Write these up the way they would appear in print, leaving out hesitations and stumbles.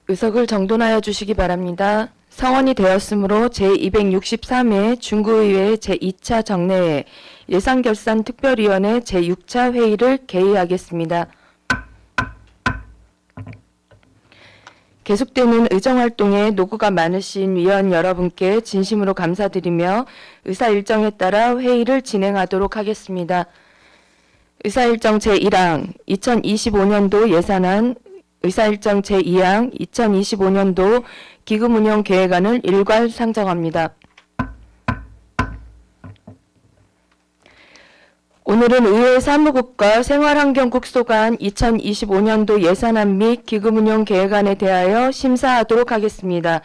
의석을 정돈하여 주시기 바랍니다. 성원이 되었으므로 제263회 중구의회 제2차 정례회 예산결산특별위원회 제6차 회의를 개의하겠습니다. 계속되는 의정활동에 노고가 많으신 위원 여러분께 진심으로 감사드리며 의사일정에 따라 회의를 진행하도록 하겠습니다. 의사일정 제1항 2025년도 예산안, 의사일정 제2항 2025년도 기금운용계획안을 일괄 상정합니다. 오늘은 의회 사무국과 생활환경국 소관 2025년도 예산안 및 기금운용계획안에 대하여 심사하도록 하겠습니다.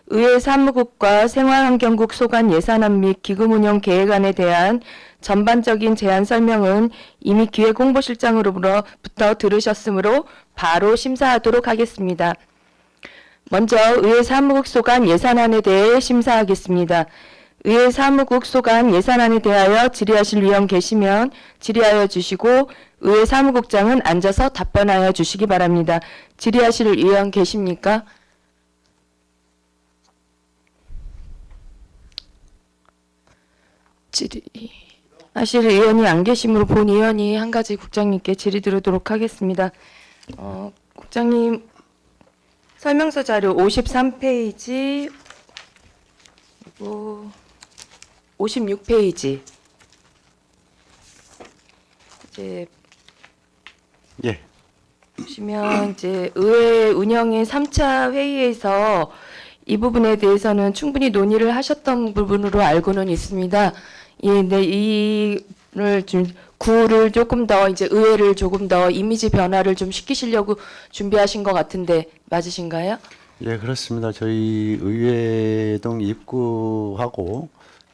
의회 사무국과 생활환경국 소관 예산안 및 기금운용계획안에 대한 전반적인 제안 설명은 이미 기획홍보실장으로부터 들으셨으므로 바로 심사하도록 하겠습니다. 먼저 의회 사무국 소관 예산안에 대해 심사하겠습니다. 의회 사무국 소관 예산안에 대하여 질의하실 위원 계시면 질의하여 주시고 의회 사무국장은 앉아서 답변하여 주시기 바랍니다. 질의하실 위원 계십니까? 질의하실 의원이 안 계시므로 본 의원이 한 가지 국장님께 질의 드리도록 하겠습니다. 국장님 설명서 자료 53페이지 56페이지 이제 예. 보시면 이제 의회 운영의 3차 회의에서 이 부분에 대해서는 충분히 논의를 하셨던 부분으로 알고는 있습니다. 예, 네, 이를 좀 구를 조금 더 이제 의회를 조금 더 이미지 변화를 좀 시키시려고 준비하신 것 같은데 맞으신가요? 예, 그렇습니다. 저희 의회동 입구하고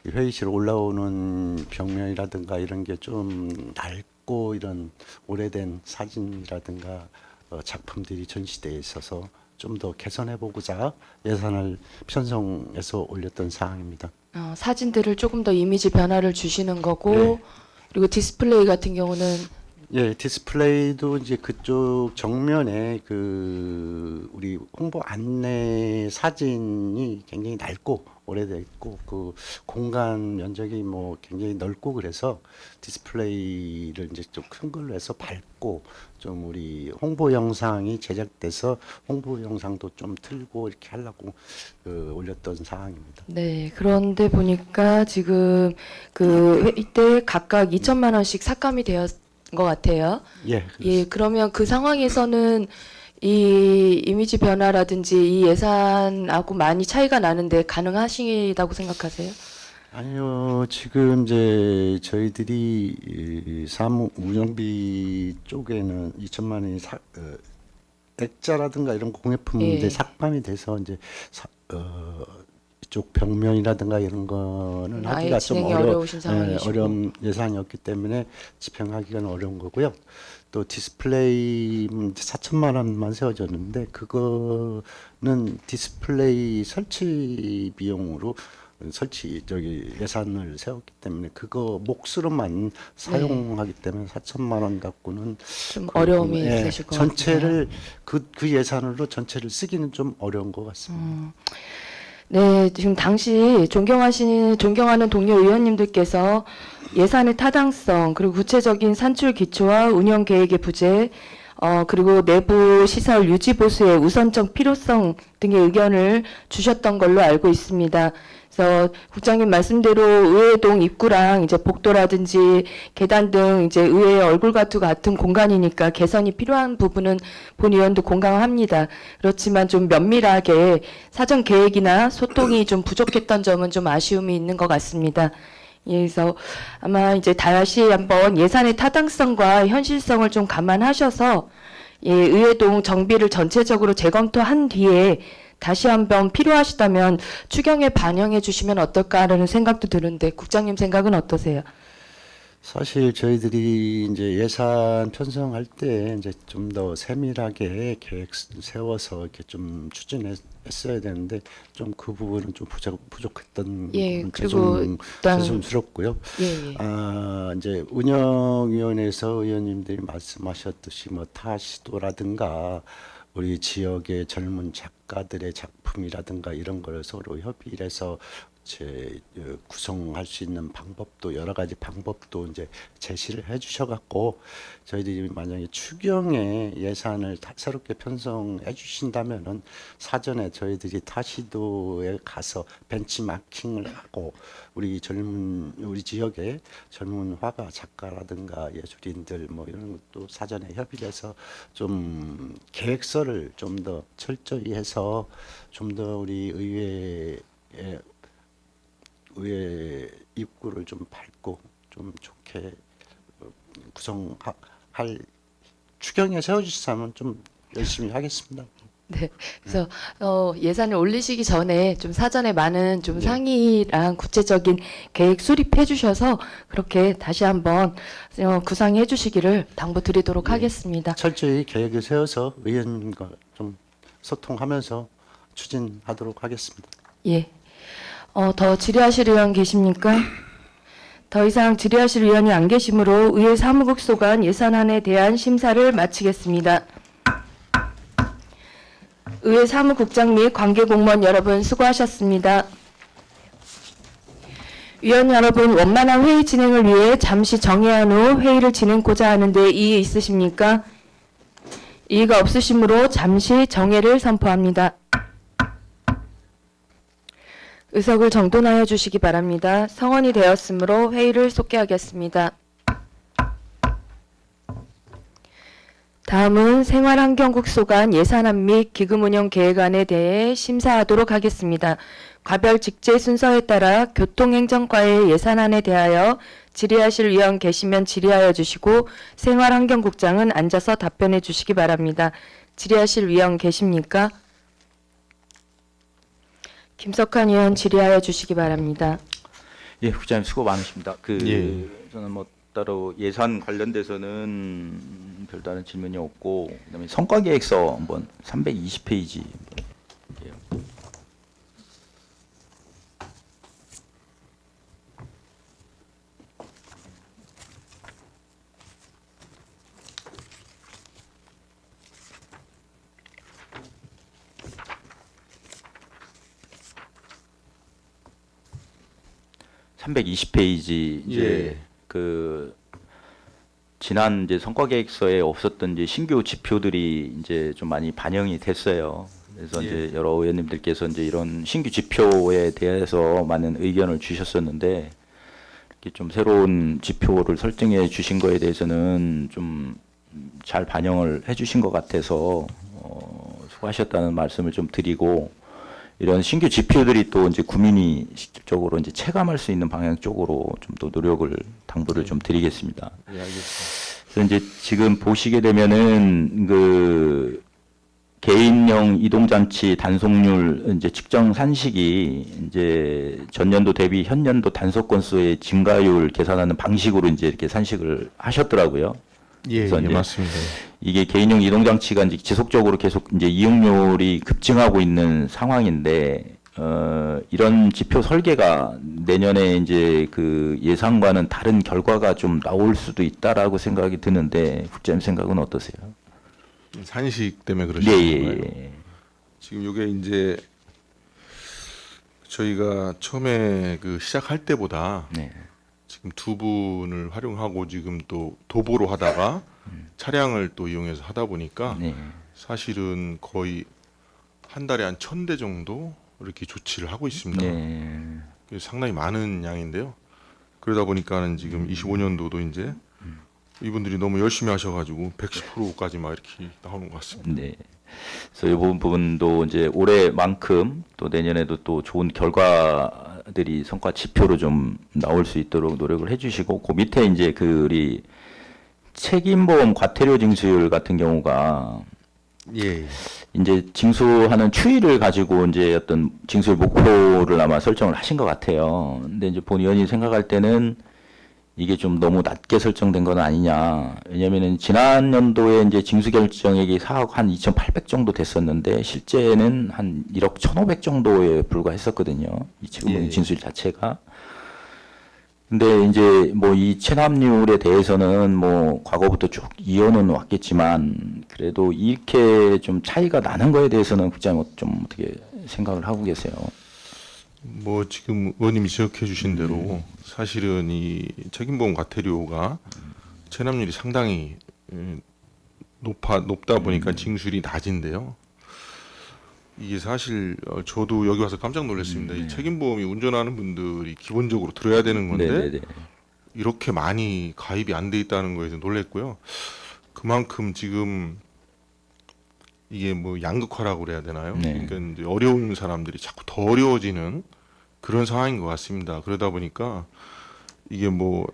회의실 올라오는 벽면이라든가 이런 게 좀 낡고 이런 오래된 사진이라든가 작품들이 전시되어 있어서 좀 더 개선해보고자 예산을 편성해서 올렸던 사항입니다. 사진들을 조금 더 이미지 변화를 주시는 거고 네. 그리고 디스플레이 같은 경우는 예, 디스플레이도 이제 그쪽 정면에 그 우리 홍보 안내 사진이 굉장히 낡고 오래됐고 그 공간 면적이 뭐 굉장히 넓고 그래서 디스플레이를 이제 좀 큰 걸로 해서 밝고 좀 우리 홍보 영상이 제작돼서 홍보 영상도 좀 틀고 이렇게 하려고 올렸던 사항입니다. 네, 그런데 보니까 지금 그 회의 때 각각 2천만 원씩 삭감이 되었 것 같아요. 예, 예, 그러면 그 상황에서는 이 이미지 변화라든지 이 예산하고 많이 차이가 나는데 가능하시다고 생각하세요? 아니요, 지금 이제 저희들이 이 사무 운영비 쪽에는 2천만 원이 액자라든가 이런 공예품인데 예. 삭감이 돼서 이제 이쪽 벽면이라든가 이런 거는 아예 하기가 좀 진행이 어려우신 상황이시고. 어려운 예산이었기 때문에 집행하기가 어려운 거고요. 또 디스플레이 4천만 원만 세워졌는데 그거는 디스플레이 설치 비용으로 설치 저기 예산을 세웠기 때문에 그거 몫으로만 사용하기 때문에 4천만 원 갖고는 좀 어려움이 예, 있으실 것 같아요. 전체를 그 예산으로 전체를 쓰기는 좀 어려운 것 같습니다. 네, 지금 당시 존경하는 동료 의원님들께서 예산의 타당성, 그리고 구체적인 산출 기초와 운영 계획의 부재, 그리고 내부 시설 유지 보수의 우선적 필요성 등의 의견을 주셨던 걸로 알고 있습니다. 그래서 국장님 말씀대로 의회동 입구랑 이제 복도라든지 계단 등 이제 의회의 얼굴과 같은 공간이니까 개선이 필요한 부분은 본 의원도 공감합니다. 그렇지만 좀 면밀하게 사전 계획이나 소통이 좀 부족했던 점은 좀 아쉬움이 있는 것 같습니다. 예, 그래서 아마 이제 다시 한번 예산의 타당성과 현실성을 좀 감안하셔서 예, 의회동 정비를 전체적으로 재검토한 뒤에 다시 한번 필요하시다면 추경에 반영해 주시면 어떨까라는 생각도 드는데 국장님 생각은 어떠세요? 사실 저희들이 이제 예산 편성할 때 이제 좀 더 세밀하게 계획 세워서 이렇게 좀 추진했어야 되는데 좀 그 부분은 좀 부족했던 예, 부분 그리고 일단 죄송스럽고요. 예, 예. 이제 운영위원회에서 의원님들이 말씀하셨듯이 뭐 타시도라든가 우리 지역의 젊은 작가들의 작품이라든가 이런 걸 서로 협의를 해서 구성할 수 있는 방법도 여러 가지 방법도 이제 제시를 해주셔갖고 저희들이 만약에 추경에 예산을 새롭게 편성해 주신다면은 사전에 저희들이 타시도에 가서 벤치마킹을 하고 우리 지역의 젊은 화가 작가라든가 예술인들 뭐 이런 것도 사전에 협의를 해서 좀 계획서를 좀 더 철저히 해서 좀 더 우리 의회 입구를 좀 밝고 좀 좋게 구성할 추경에 세워주시면 좀 열심히 하겠습니다. 네. 그래서 예산을 올리시기 전에 좀 사전에 많은 좀 네. 상의랑 구체적인 계획 수립해 주셔서 그렇게 다시 한번 구상해 주시기를 당부드리도록 네. 하겠습니다. 철저히 계획을 세워서 의원님과 좀 소통하면서 추진하도록 하겠습니다. 예. 더 질의하실 의원 계십니까? 더 이상 질의하실 의원이 안 계시므로 의회 사무국 소관 예산안에 대한 심사를 마치겠습니다. 의회 사무국장 및 관계공무원 여러분 수고하셨습니다. 위원 여러분, 원만한 회의 진행을 위해 잠시 정회한 후 회의를 진행고자 하는데 이의 있으십니까? 이의가 없으시므로 잠시 정회를 선포합니다. 의석을 정돈하여 주시기 바랍니다. 성원이 되었으므로 회의를 속개하겠습니다. 다음은 생활환경국 소관 예산안 및 기금운영계획안에 대해 심사하도록 하겠습니다. 과별 직제 순서에 따라 교통행정과의 예산안에 대하여 질의하실 의원 계시면 질의하여 주시고 생활환경국장은 앉아서 답변해 주시기 바랍니다. 질의하실 의원 계십니까? 김석환 의원 질의하여 주시기 바랍니다. 예, 국장님 수고 많으십니다. 예. 저는 뭐 따로 예산 관련돼서는 별다른 질문이 없고, 그다음에 성과계획서 한번 320페이지. 예. (320페이지) 이제 예. 지난 이제 성과계획서에 없었던 이제 신규 지표들이 이제 좀 많이 반영이 됐어요. 그래서 이제 여러 의원님들께서 이제 이런 신규 지표에 대해서 많은 의견을 주셨었는데, 이렇게 좀 새로운 지표를 설정해 주신 거에 대해서는 좀 잘 반영을 해 주신 것 같아서 수고하셨다는 말씀을 좀 드리고, 이런 신규 지표들이 또 이제 국민이 직접적으로 이제 체감할 수 있는 방향 쪽으로 좀 더 노력을 당부를 좀 드리겠습니다. 예, 알겠습니다. 그래서 이제 지금 보시게 되면은 개인형 이동장치 단속률 이제 측정 산식이 이제 전년도 대비 현년도 단속 건수의 증가율 계산하는 방식으로 이제 이렇게 산식을 하셨더라고요. 예, 그래서 예, 이제 맞습니다. 이게 개인용 이동장치가 이제 지속적으로 계속 이제 이용률이 급증하고 있는 상황인데, 이런 지표 설계가 내년에 이제 그 예상과는 다른 결과가 좀 나올 수도 있다라고 생각이 드는데, 국장님 생각은 어떠세요? 산식 때문에 예, 그러시는 예, 건가요? 예. 지금 이게 이제 저희가 처음에 그 시작할 때보다 네. 지금 두 분을 활용하고 지금 또 도보로 하다가 차량을 또 이용해서 하다 보니까 네. 사실은 거의 한 달에 한 1,000대 정도 이렇게 조치를 하고 있습니다. 네. 그게 상당히 많은 양인데요. 그러다 보니까는 지금 25년도도 이제 이분들이 너무 열심히 하셔가지고 110%까지 막 이렇게 나오는 것 같습니다. 네. 그래서 이 부분도 이제 올해만큼 또 내년에도 또 좋은 결과들이 성과 지표로 좀 나올 수 있도록 노력을 해주시고, 그 밑에 이제 우리 책임보험 과태료 징수율 같은 경우가 예. 이제 징수하는 추이를 가지고 이제 어떤 징수율 목표를 아마 설정을 하신 것 같아요. 근데 이제 본 의원이 생각할 때는 이게 좀 너무 낮게 설정된 건 아니냐. 왜냐면은 지난 연도에 이제 징수 결정액이 4억 한 2,800 정도 됐었는데, 실제는 한 1억 1,500 정도에 불과했었거든요. 이 지금 예. 징수율 자체가. 근데 이제 뭐 이 체납률에 대해서는 뭐 과거부터 쭉 이어는 왔겠지만 그래도 이렇게 좀 차이가 나는 거에 대해서는 국장님 좀 어떻게 생각을 하고 계세요? 뭐 지금 의원님이 지적해 주신 대로 사실은 이 책임보험 과태료가 체납률이 상당히 높다 보니까 징수율이 낮은데요. 이게 사실 저도 여기 와서 깜짝 놀랐습니다. 이 책임보험이 운전하는 분들이 기본적으로 들어야 되는 건데 네네네. 이렇게 많이 가입이 안 돼 있다는 거에서 놀랐고요. 그만큼 지금 이게 뭐 양극화라고 그래야 되나요? 네. 그러니까 이제 어려운 사람들이 자꾸 더 어려워지는 그런 상황인 것 같습니다. 그러다 보니까 이게 뭐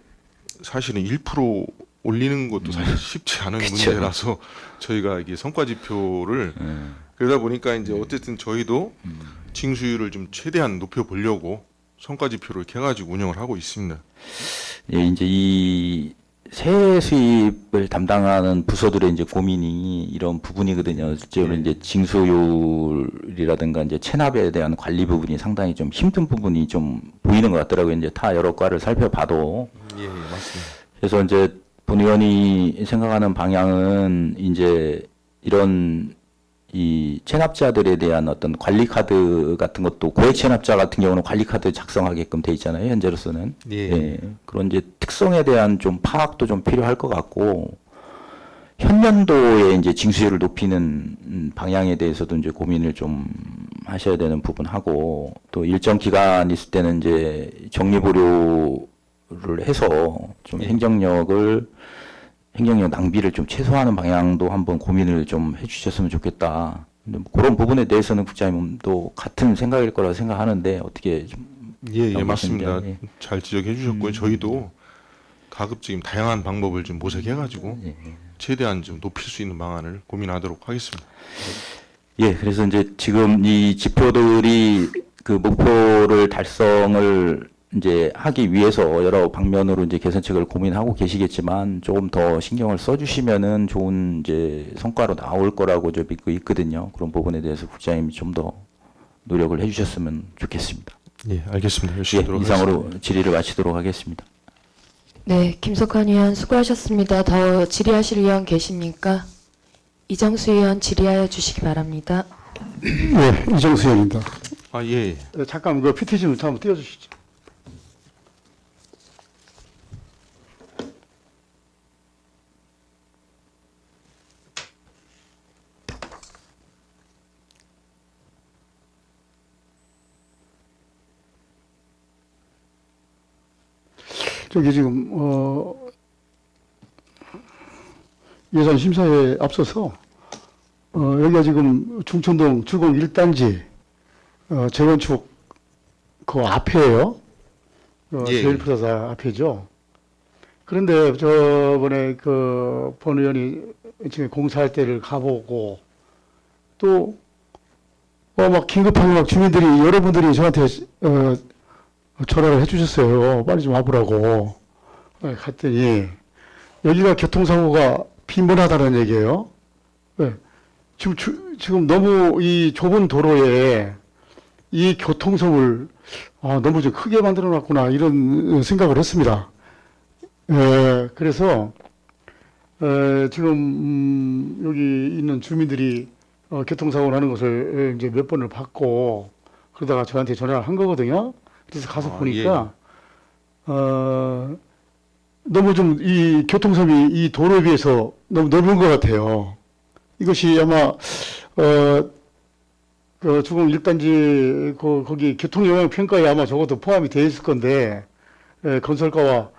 사실은 1% 올리는 것도 사실 쉽지 않은 그쵸. 문제라서 저희가 이게 성과 지표를 그러다 보니까 이제 어쨌든 저희도 징수율을 좀 최대한 높여 보려고 성과 지표를 이렇게 해가지고 운영을 하고 있습니다. 예, 이제 이 세액 수입을 담당하는 부서들의 이제 고민이 이런 부분이거든요. 실제로 이제 징수율이라든가 이제 체납에 대한 관리 부분이 상당히 좀 힘든 부분이 좀 보이는 것 같더라고요. 이제 타 여러 과를 살펴봐도. 예, 맞습니다. 그래서 이제 본 의원이 생각하는 방향은 이제 이런 이 체납자들에 대한 어떤 관리 카드 같은 것도 고액 체납자 같은 경우는 관리 카드 작성하게끔 돼 있잖아요. 현재로서는. 예. 그런 이제 특성에 대한 좀 파악도 좀 필요할 것 같고 현년도에 이제 징수율을 높이는 방향에 대해서도 이제 고민을 좀 하셔야 되는 부분하고 또 일정 기간 있을 때는 이제 정리보료를 해서 좀 행정력 낭비를 좀 최소화하는 방향도 한번 고민을 좀 해주셨으면 좋겠다. 근데 뭐 그런 부분에 대해서는 국장님도 같은 생각일 거라고 생각하는데 어떻게 좀 예, 어떤 맞습니다. 것인지, 예. 잘 지적해 주셨고요. 저희도 가급적 다양한 방법을 좀 모색해가지고 최대한 좀 높일 수 있는 방안을 고민하도록 하겠습니다. 예, 그래서 이제 지금 이 지표들이 그 목표를 달성을 이제 하기 위해서 여러 방면으로 이제 개선책을 고민하고 계시겠지만 조금 더 신경을 써주시면은 좋은 이제 성과로 나올 거라고 저 믿고 있거든요. 그런 부분에 대해서 국장님이 좀 더 노력을 해주셨으면 좋겠습니다. 예, 알겠습니다. 예, 열심히 하도록 이상으로 질의를 마치도록 하겠습니다. 네, 김석환 의원 수고하셨습니다. 더 질의하실 의원 계십니까? 이정수 의원 질의하여 주시기 바랍니다. 네, 이정수 의원입니다. 아, 예. 잠깐 그 PT 좀 한번 띄워주시죠. 저기 지금 예산 심사에 앞서서 여기가 지금 중천동 주공 1단지 재건축 그 앞에요. 예. 제일프라자 앞이죠. 그런데 저번에 그 본 의원이 지금 공사할 때를 가보고 또 막 긴급하게 막 주민들이 여러분들이 저한테 전화를 해주셨어요. 빨리 좀 와보라고. 갔더니 여기가 교통사고가 빈번하다는 얘기예요. 네. 지금 너무 이 좁은 도로에 이 교통성을 너무 좀 크게 만들어 놨구나 이런 생각을 했습니다. 그래서 지금 여기 있는 주민들이 교통사고 나는 것을 이제 몇 번을 봤고 그러다가 저한테 전화를 한 거거든요. 그래서 가서 보니까 너무 좀 이 교통섬이 이 도로에 비해서 너무 넓은 것 같아요. 이것이 아마 그 주공 1단지 거기 교통영향 평가에 아마 적어도 포함이 되어 있을 건데 건설가와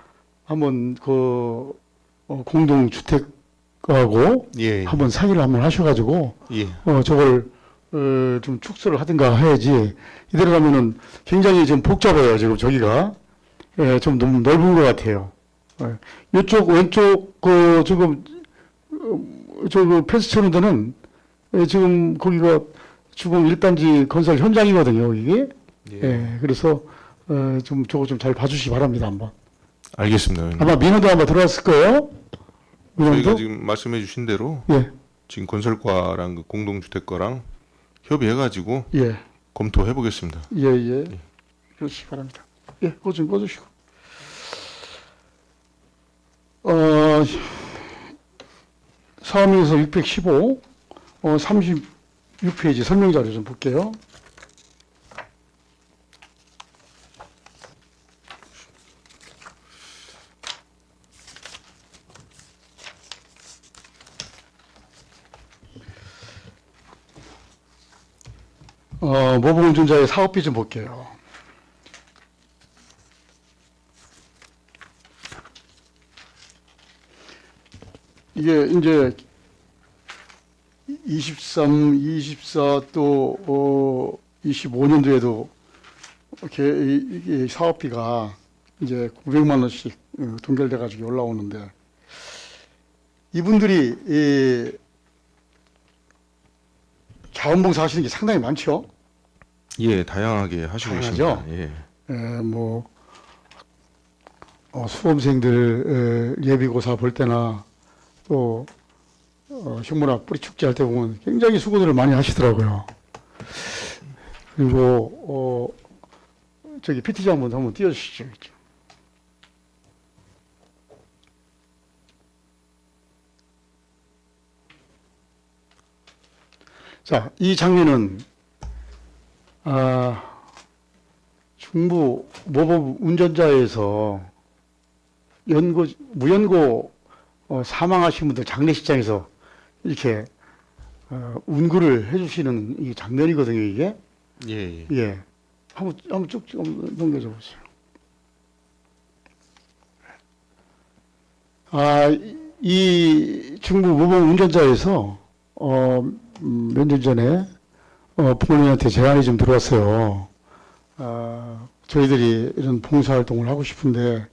한번 그 공동 주택하고 예. 한번 상의를 한번 하셔가지고 예. 저걸 좀 축소를 하든가 해야지 이대로 가면은 굉장히 좀 복잡해요. 지금 저기가 좀 너무 넓은 것 같아요. 이쪽 왼쪽 그 지금 저 펜스 쳐놓은 데는 지금 거기가 주공 1단지 건설 현장이거든요. 이게 그래서 좀 저거 좀 잘 봐주시기 바랍니다. 한번. 알겠습니다. 아마 민원도 아마 들어왔을 거예요. 저희가 민원도. 지금 말씀해 주신 대로 예, 지금 건설과랑 그 공동주택과랑 협의해가지고 예, 검토해 보겠습니다. 예. 그러시기 바랍니다. 예, 그거 좀 꺼주시고. 사업명에서 615, 36페이지 설명자료 좀 볼게요. 모범운전자의 사업비 좀 볼게요. 이게 이제 23, 24, 또 25년도에도 이렇게 이 사업비가 이제 900만 원씩 동결돼 가지고 올라오는데 이분들이 자원봉사 하시는 게 상당히 많죠. 예, 다양하게 하시고 다양하죠? 있습니다. 예. 뭐 수험생들 예비고사 볼 때나 또 흉문학 뿌리 축제 할 때 보면 굉장히 수고들을 많이 하시더라고요. 그리고 저기 PT자 한번 띄워주시죠. 자, 이 장면은 중부 모범 운전자에서 무연고 사망하신 분들 장례식장에서 이렇게 운구를 해주시는 이 장면이거든요, 이게. 예. 예. 한번 쭉 넘겨줘 보세요. 이 중부 모범 운전자에서 몇 년 전에 부모님한테 제안이 좀 들어왔어요. 저희들이 이런 봉사활동을 하고 싶은데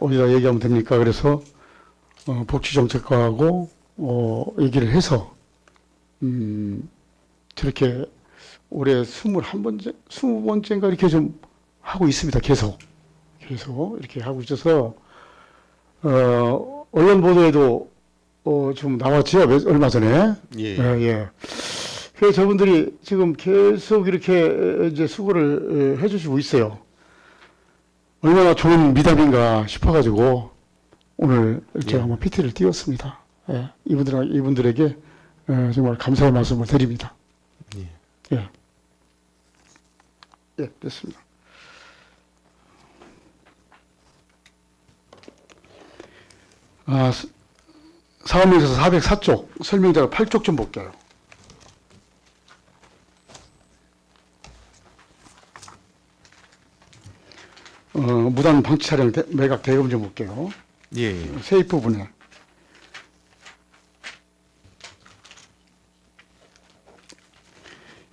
어디다 얘기하면 됩니까? 그래서 복지정책과하고 얘기를 해서 저렇게 올해 20번째인가 이렇게 좀 하고 있습니다. 계속 이렇게 하고 있어서 언론 보도에도 좀 나왔죠. 얼마 전에. 예. 예. 그래서 저분들이 지금 계속 이렇게 이제 수고를 해주시고 있어요. 얼마나 좋은 미담인가 싶어가지고 오늘 제가 한번 PT를 띄웠습니다. 예. 이분들에게 정말 감사의 말씀을 드립니다. 예. 예, 됐습니다. 사업명에서 404쪽, 설명자가 8쪽 좀 볼게요. 무단 방치 차량 매각 대금 좀 볼게요. 예. 세입 부분에.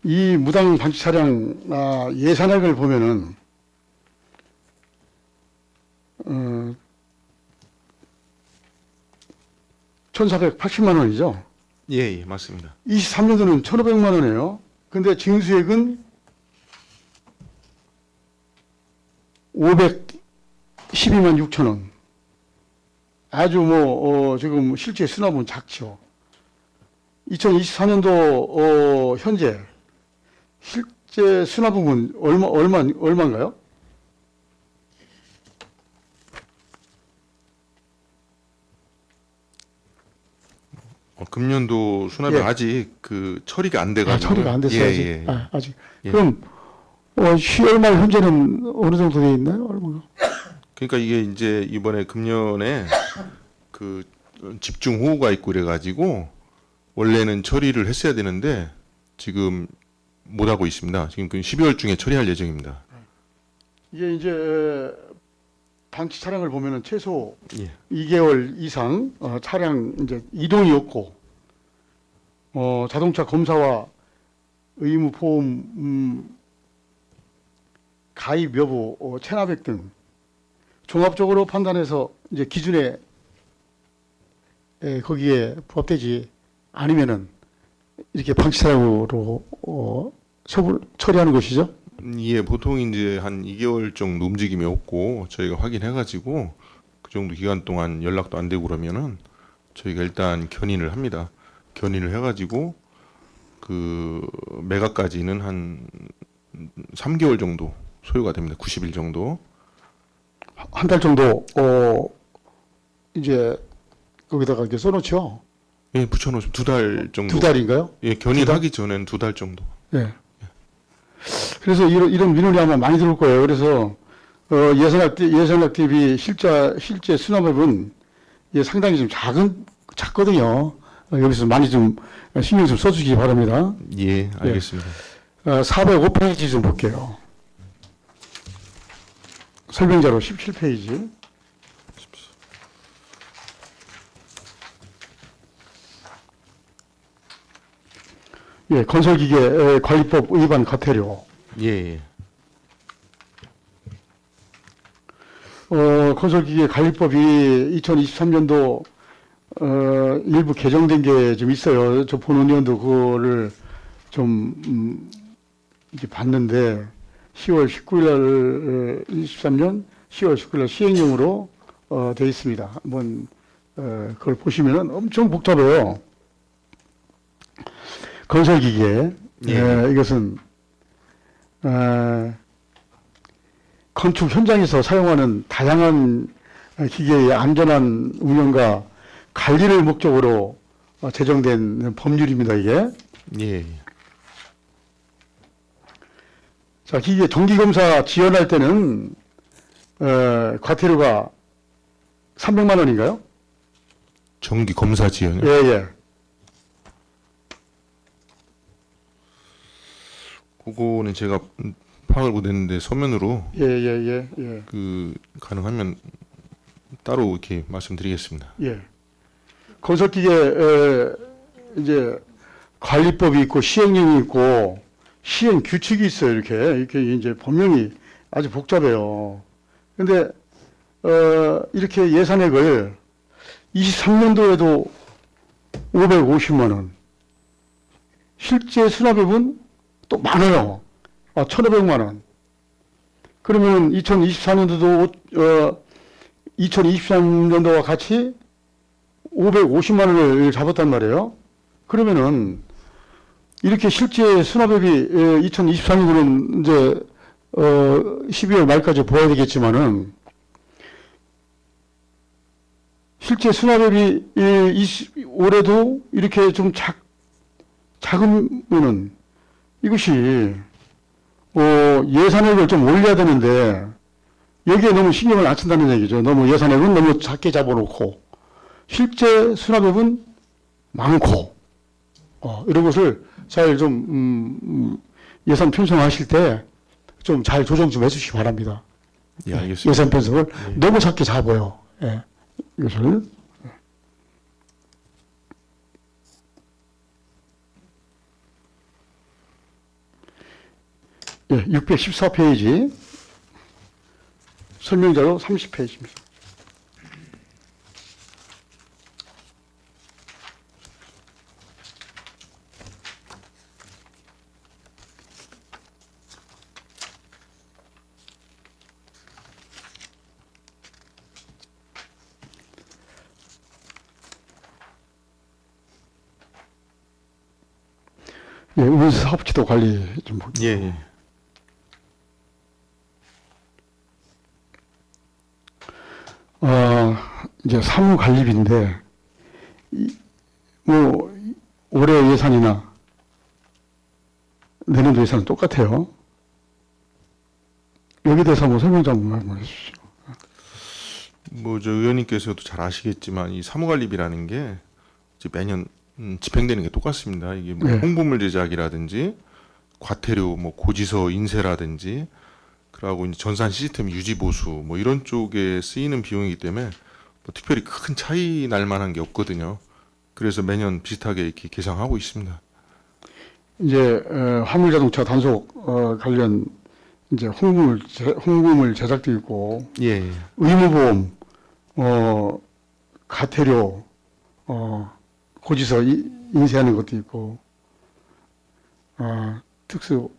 이 무단 방치 차량 예산액을 보면은 1,480만 원이죠. 예, 맞습니다. 23년도는 1,500만 원이에요. 근데 징수액은 512만 6천 원. 아주 지금 실제 수납은 작죠. 2024년도 현재 실제 수납은 얼마인가요? 금년도 수납이 예. 아직 처리가 안 돼가지고. 처리가 안 됐어요. 아직. 예. 아직. 예. 그럼 10월 말 현재는 어느 정도 돼 있나요? 얼마가? 그러니까 이게 이제 이번에 금년에 집중 호우가 있고 그래가지고 원래는 처리를 했어야 되는데 지금 못 하고 있습니다. 지금 12월 중에 처리할 예정입니다. 이게 이제 방치 차량을 보면은 최소 예. 2개월 이상 차량 이제 이동이 없고 자동차 검사와 의무 보험 가입 여부, 체납액 등 종합적으로 판단해서 이제 기준에 거기에 부합되지 않으면은 이렇게 방치 차량으로 처리하는 것이죠. 예, 보통 이제 한 2개월 정도 움직임이 없고 저희가 확인해가지고 그 정도 기간 동안 연락도 안 되고 그러면은 저희가 일단 견인을 합니다. 견인을 해가지고 매각까지는 한 3개월 정도 소요가 됩니다. 90일 정도. 한 달 정도 이제 거기다가 이렇게 써놓죠. 예, 붙여놓으시면 2달 정도. 2달인가요? 예, 견인하기 전엔 2달 정도. 예. 그래서 이런 민원이 아마 많이 들어올 거예요. 그래서 예산학 대비 실제 수납액은 상당히 좀 작거든요. 여기서 많이 좀 신경 좀 써주시기 바랍니다. 예, 알겠습니다. 405페이지 좀 볼게요. 설명자로 17페이지. 예, 건설기계 관리법 위반 과태료. 예, 예. 건설기계 관리법이 2023년도 일부 개정된 게 좀 있어요. 저 본 의원도 그거를 좀 이렇게 봤는데 10월 19일 날 23년 10월 19일 날 시행령으로 돼 있습니다. 한번 그걸 보시면은 엄청 복잡해요. 건설기계 이것은 건축 현장에서 사용하는 다양한 기계의 안전한 운영과 관리를 목적으로 제정된 법률입니다. 이게. 예. 자, 기계 정기검사 지원할 때는 과태료가 300만 원인가요? 정기 검사 지연이요? 예, 예. 그거는 제가 파악을 못했는데 서면으로 예. 가능하면 따로 이렇게 말씀드리겠습니다. 예. 건설기계 이제 관리법이 있고 시행령이 있고 시행 규칙이 있어요. 이렇게 이제 법령이 아주 복잡해요. 근데 이렇게 예산액을 23년도에도 550만 원. 실제 수납액은 또 많아요. 1,500만 원. 그러면 2024년도도 2023년도와 같이 550만 원을 잡았단 말이에요. 그러면은 이렇게 실제 수납액이 2024년도는 이제 12월 말까지 보아야 되겠지만은 실제 수납액이 올해도 이렇게 좀 작으면은 이것이 예산액을 좀 올려야 되는데 여기에 너무 신경을 안 쓴다는 얘기죠. 너무 예산액은 너무 작게 잡아놓고 실제 수납액은 많고 이런 것을 잘 좀 예산 편성하실 때 좀 잘 조정 좀 해주시기 바랍니다. 예, 알겠습니다. 예산 편성을 너무 작게 잡아요. 예, 이것을. 예, 614페이지 설명자료 30페이지입니다. 예, 운수 사업지도 관리 좀 볼게요. 예, 예. 이제 사무관리비인데, 올해 예산이나 내년도 예산은 똑같아요. 여기에 대해서 한번 설명 좀 한번 해주시죠. 저 의원님께서도 잘 아시겠지만 이 사무관리비라는 게 이제 매년 집행되는 게 똑같습니다. 이게 뭐 네. 홍보물 제작이라든지 과태료, 뭐 고지서 인쇄라든지 그리고 이제 전산 시스템 유지 보수 뭐 이런 쪽에 쓰이는 비용이기 때문에 뭐 특별히 큰 차이 날 만한 게 없거든요. 그래서 매년 비슷하게 이렇게 계상하고 있습니다. 이제 화물자동차 단속 관련 이제 홍보물 제작도 있고 예, 의무보험, 과태료, 고지서 인쇄하는 것도 있고 특수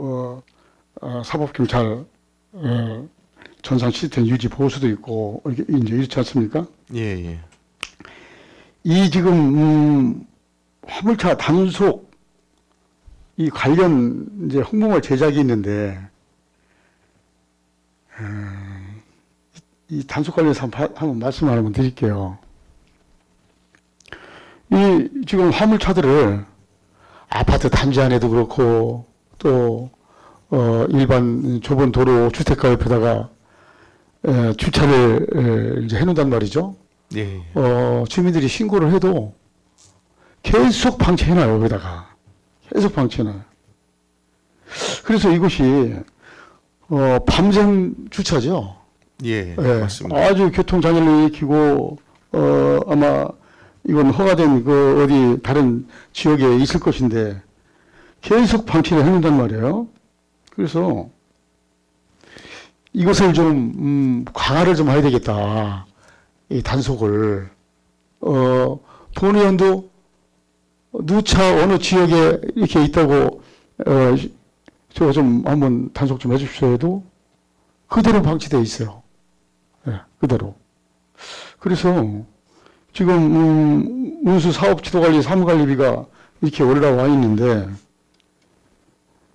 사법경찰 전산 시스템 유지 보수도 있고 이제 이렇지 않습니까? 예, 예. 이 지금 화물차 단속 이 관련 이제 홍보물 제작이 있는데 이 단속 관련해서 한번 말씀 한번 드릴게요. 이 지금 화물차들을 아파트 단지 안에도 그렇고 또 일반 좁은 도로 주택가 옆에다가 주차를 이제 해놓는단 말이죠. 예. 주민들이 신고를 해도 계속 방치해놔요. 거기다가 계속 방치해놔요. 그래서 이것이 밤샘 주차죠. 예. 예, 맞습니다. 아주 교통장애를 일으키고 아마 이건 허가된 그 어디 다른 지역에 있을 것인데 계속 방치를 해놓는단 말이에요. 그래서 이것을 좀 강화를 좀 해야 되겠다. 이 단속을 본의원도 누차 어느 지역에 이렇게 있다고 저 좀 한번 단속 좀 해주십시오 해도 그대로 방치되어 있어요. 예, 그대로. 그래서 지금 운수 사업 지도관리 사무관리비가 이렇게 올라와 있는데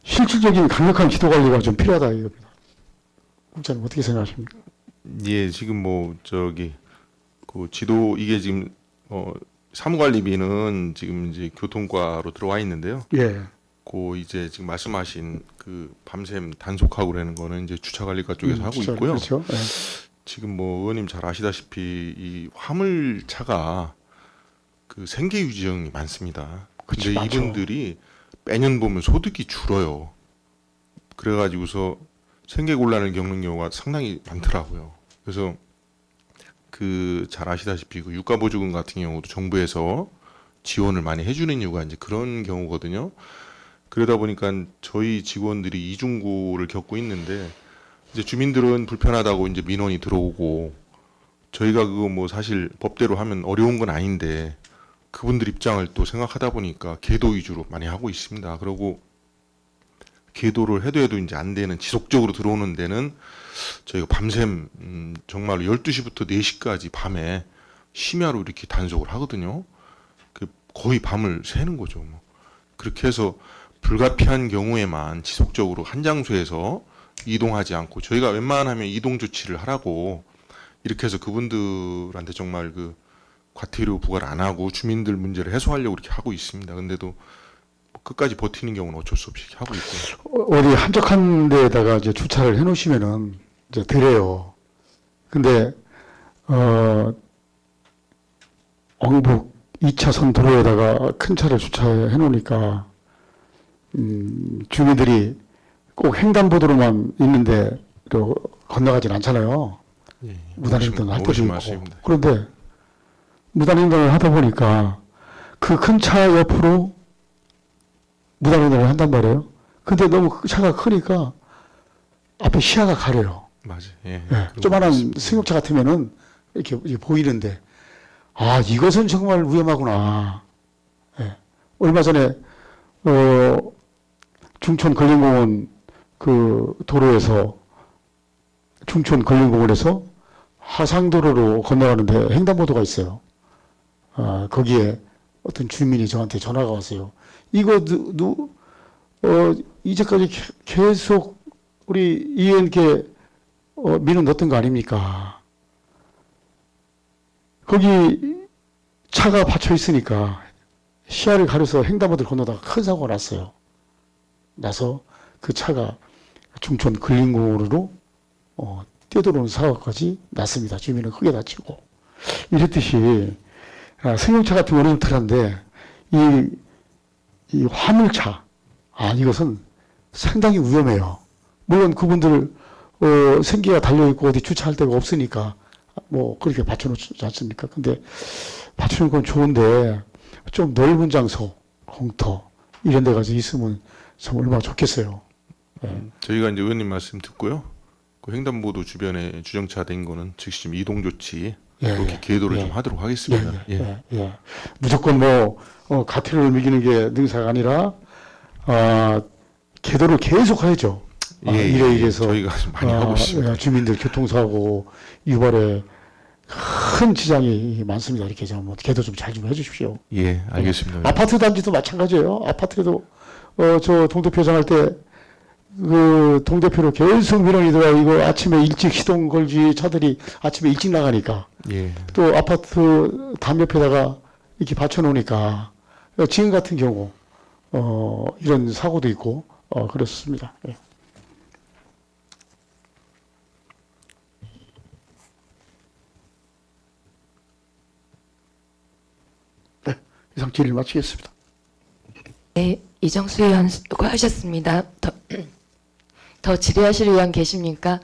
실질적인 강력한 지도관리가 좀 필요하다 이겁니다. 국장님 어떻게 생각하십니까? 예, 지금 뭐 저기 그 지도 이게 지금 사무관리비는 지금 이제 교통과로 들어와 있는데요. 예, 그 이제 지금 말씀하신 그 밤샘 단속하고 그러는 거는 이제 주차관리과 쪽에서 하고 진짜 있고요. 그렇죠. 예. 지금 뭐 의원님 잘 아시다시피 이 화물차가 그 생계 유지형이 많습니다. 그치, 근데 많죠. 이분들이 매년 보면 소득이 줄어요. 그래가지고서 생계 곤란을 겪는 경우가 상당히 많더라고요. 그래서 그 잘 아시다시피 그 유가보조금 같은 경우도 정부에서 지원을 많이 해주는 이유가 이제 그런 경우거든요. 그러다 보니까 저희 직원들이 이중고를 겪고 있는데 이제 주민들은 불편하다고 이제 민원이 들어오고 저희가 그거 뭐 사실 법대로 하면 어려운 건 아닌데 그분들 입장을 또 생각하다 보니까 계도 위주로 많이 하고 있습니다. 그리고 계도를 해도 이제 안 되는 지속적으로 들어오는 데는 저희가 밤샘 정말로 12시부터 4시까지 밤에 심야로 이렇게 단속을 하거든요. 그 거의 밤을 새는 거죠. 뭐. 그렇게 해서 불가피한 경우에만 지속적으로 한 장소에서 이동하지 않고 저희가 웬만하면 이동 조치를 하라고 이렇게 해서 그분들한테 정말 그 과태료 부과를 안 하고 주민들 문제를 해소하려고 이렇게 하고 있습니다. 근데도 끝까지 버티는 경우는 어쩔 수 없이 하고 있고요. 어디 한적한 데에다가 이제 주차를 해놓으시면은 이제 덜해요. 근데 왕복 2차선 도로에다가 큰 차를 주차해 놓으니까 주민들이 꼭 횡단보도로만 있는데 또 건너가진 않잖아요. 예, 무단횡단을 할 때도 옳으신 있고. 말씀입니다. 그런데 무단횡단을 하다 보니까 그 큰 차 옆으로 무단횡단을 한단 말이에요. 근데 너무 그 차가 크니까 앞에 시야가 가려요. 맞아요. 예, 예, 그런 거 조만한 있습니다. 승용차 같으면은 이렇게 보이는데, 아, 이것은 정말 위험하구나. 예. 얼마 전에, 중촌 근린공원 그 도로에서, 중촌 근린공원에서 하상도로로 건너가는데 횡단보도가 있어요. 아, 거기에 어떤 주민이 저한테 전화가 왔어요. 이거 이제까지 계속 우리 이의원께 민원 넣었던 거 아닙니까? 거기 차가 받쳐 있으니까 시야를 가려서 횡단보도를 건너다가 큰 사고가 났어요. 나서 그 차가 중촌 근린공원으로 뛰어들어오는 사고까지 났습니다. 주민은 크게 다치고. 이랬듯이 승용차 같은 거는 덜한데 이 화물차, 이것은 상당히 위험해요. 물론 그분들 생계가 달려있고 어디 주차할 데가 없으니까 뭐 그렇게 받쳐놓지 않습니까? 근데 받쳐놓은 건 좋은데 좀 넓은 장소, 공터 이런 데 가서 있으면 참 얼마나 좋겠어요. 저희가 이제 의원님 말씀 듣고요. 그 횡단보도 주변에 주정차 된 거는 즉시 좀 이동 조치 이렇게 계도를 좀 하도록 하겠습니다. 예. 무조건 가태료를 매기는 게 능사가 아니라 계도를 계속 해야죠. 이래서 저희가 많이 하고 있습니다. 주민들 교통사고 유발에 큰 지장이 많습니다. 이렇게 좀 계도 좀 잘 좀 해주십시오. 예, 알겠습니다. 아파트 단지도 마찬가지예요. 아파트에도 저 동대표장 할 때 그 동대표로 계속 민원이 들어와. 이거 아침에 일찍 시동 걸지 차들이 아침에 일찍 나가니까 예, 또 아파트 담 옆에다가 이렇게 받쳐놓으니까 지금 같은 경우 이런 사고도 있고 그렇습니다. 예. 네, 이상 질의를 마치겠습니다. 네, 이정수 의원 수고하셨습니다. 더 질의하실 의원 계십니까?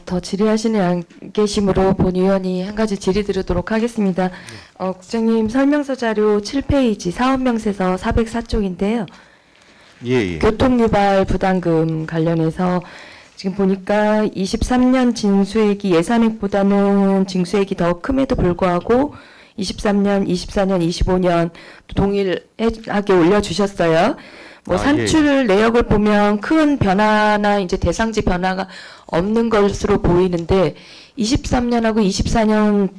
더 질의하시는 안 계시므로 본 의원이 한 가지 질의 드리도록 하겠습니다. 국장님 설명서 자료 7페이지 사업명세서 404쪽인데요. 예. 교통유발 부담금 관련해서 지금 보니까 23년 징수액이 예산액보다는 징수액이 더 큼에도 불구하고 23년, 24년, 25년 동일하게 올려주셨어요. 뭐 아, 산출 내역을 보면 큰 변화나 이제 대상지 변화가 없는 것으로 보이는데 23년하고 24년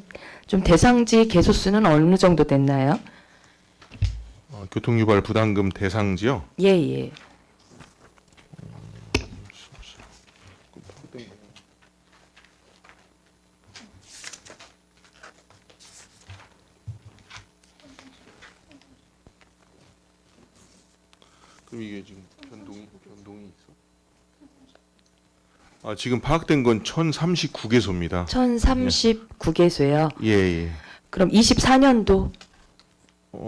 좀 대상지 개소수는 어느 정도 됐나요? 교통유발 부담금 대상지요. 예, 예. 그럼 이게 지금 변동이 있어? 지금 파악된 건 1039개소입니다. 1039개소요. 예. 그럼 24년도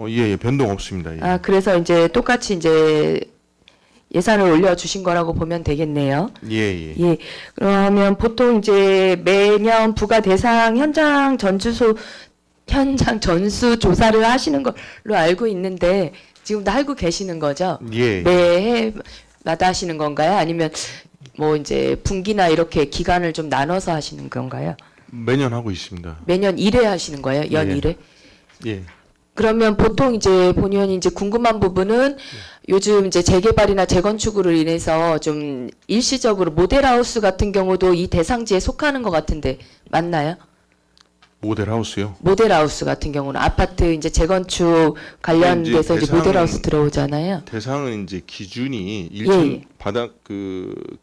예, 변동 없습니다. 예. 그래서 이제 똑같이 이제 예산을 올려주신 거라고 보면 되겠네요. 예. 예. 그러면 보통 이제 매년 부가 대상 현장 전수 조사를 하시는 걸로 알고 있는데 지금도 알고 계시는 거죠? 예. 매해마다 하시는 건가요? 아니면 뭐 이제 분기나 이렇게 기간을 좀 나눠서 하시는 건가요? 매년 하고 있습니다. 매년 1회 하시는 거예요? 연 예. 1회? 예. 그러면 보통 이제 본 의원이 이제 궁금한 부분은 요즘 이제 재개발이나 재건축으로 인해서 좀 일시적으로 모델하우스 같은 경우도 이 대상지에 속하는 것 같은데 맞나요? 모델하우스요. 모델하우스 같은 경우는 아파트 이제 재건축 관련돼서 이제 모델하우스 들어오잖아요. 대상은 이제 기준이 예.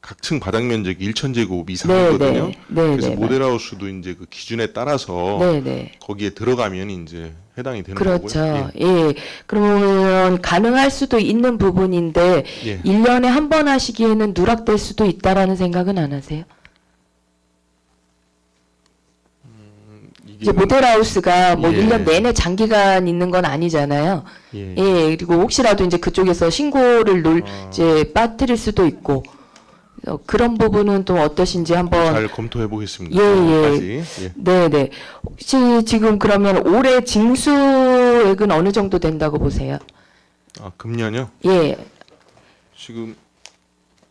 각층 바닥 면적이 1,000제곱 이상이거든요. 네, 그래서 모델하우스도 이제 그 기준에 따라서 네네. 거기에 들어가면 이제 해당이 되는 그렇죠. 거고요. 예. 그러면 가능할 수도 있는 부분인데 예. 1년에 한 번 하시기에는 누락될 수도 있다라는 생각은 안 하세요? 이제 이게 모델하우스가 뭐 예. 1년 내내 장기간 있는 건 아니잖아요. 예. 예. 그리고 혹시라도 이제 그쪽에서 신고를 이제 빠뜨릴 수도 있고 그런 부분은 또 어떠신지 한번 잘 검토해 보겠습니다. 예. 네네. 혹시 지금 그러면 올해 징수액은 어느 정도 된다고 보세요? 금년요? 예. 지금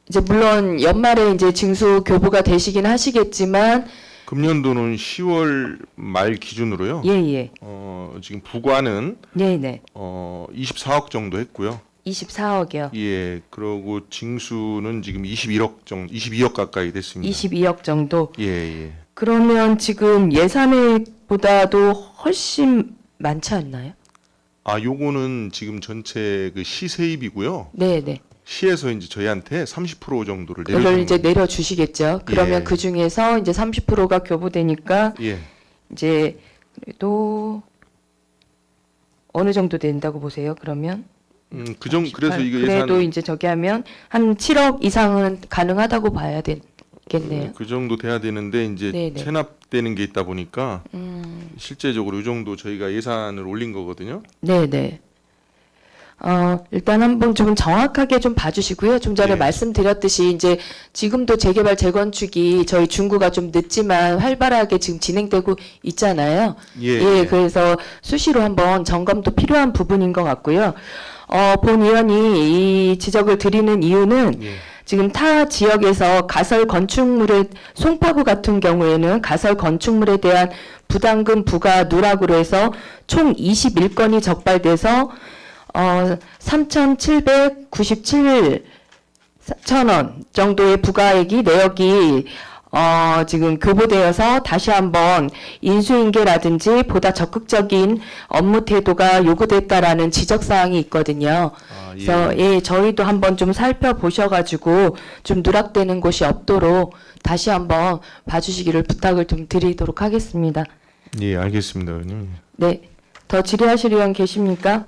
이제 물론 연말에 이제 징수 교부가 되시긴 하시겠지만 금년도는 10월 말 기준으로요. 예예. 지금 부과는 네네. 24억 정도 했고요. 24억이요. 예. 그러고 징수는 지금 22억 가까이 됐습니다. 22억 정도. 예. 그러면 지금 예산액보다도 훨씬 많지 않나요? 요거는 지금 전체 그 시세입이고요. 네네. 시에서 이제 저희한테 30% 정도를 이걸 내려주는 이제 내려주시겠죠. 그러면 예. 그 중에서 이제 30%가 교부되니까 예. 이제 그래도 어느 정도 된다고 보세요? 그러면 그래서 이거 그래도 예산 이제 저기 하면 한 7억 이상은 가능하다고 봐야 되겠네요. 그 정도 돼야 되는데 이제 네네. 체납되는 게 있다 보니까 실제적으로 이 정도 저희가 예산을 올린 거거든요. 네네. 일단 한번 좀 정확하게 좀 봐주시고요. 좀 전에 예. 말씀드렸듯이 이제 지금도 재개발 재건축이 저희 중구가 좀 늦지만 활발하게 지금 진행되고 있잖아요. 예. 그래서 수시로 한번 점검도 필요한 부분인 것 같고요. 본 의원이 이 지적을 드리는 이유는 예. 지금 타 지역에서 가설 건축물의 송파구 같은 경우에는 가설 건축물에 대한 부담금 부과 누락으로 해서 총 21건이 적발돼서 3,797천 원 정도의 부가액이 내역이 지금 교부되어서 다시 한번 인수인계라든지 보다 적극적인 업무 태도가 요구됐다라는 지적 사항이 있거든요. 그래서 저희도 한번 좀 살펴보셔가지고 좀 누락되는 곳이 없도록 다시 한번 봐주시기를 부탁을 좀 드리도록 하겠습니다. 예, 알겠습니다, 의원님. 네. 더 질의하실 의원 계십니까?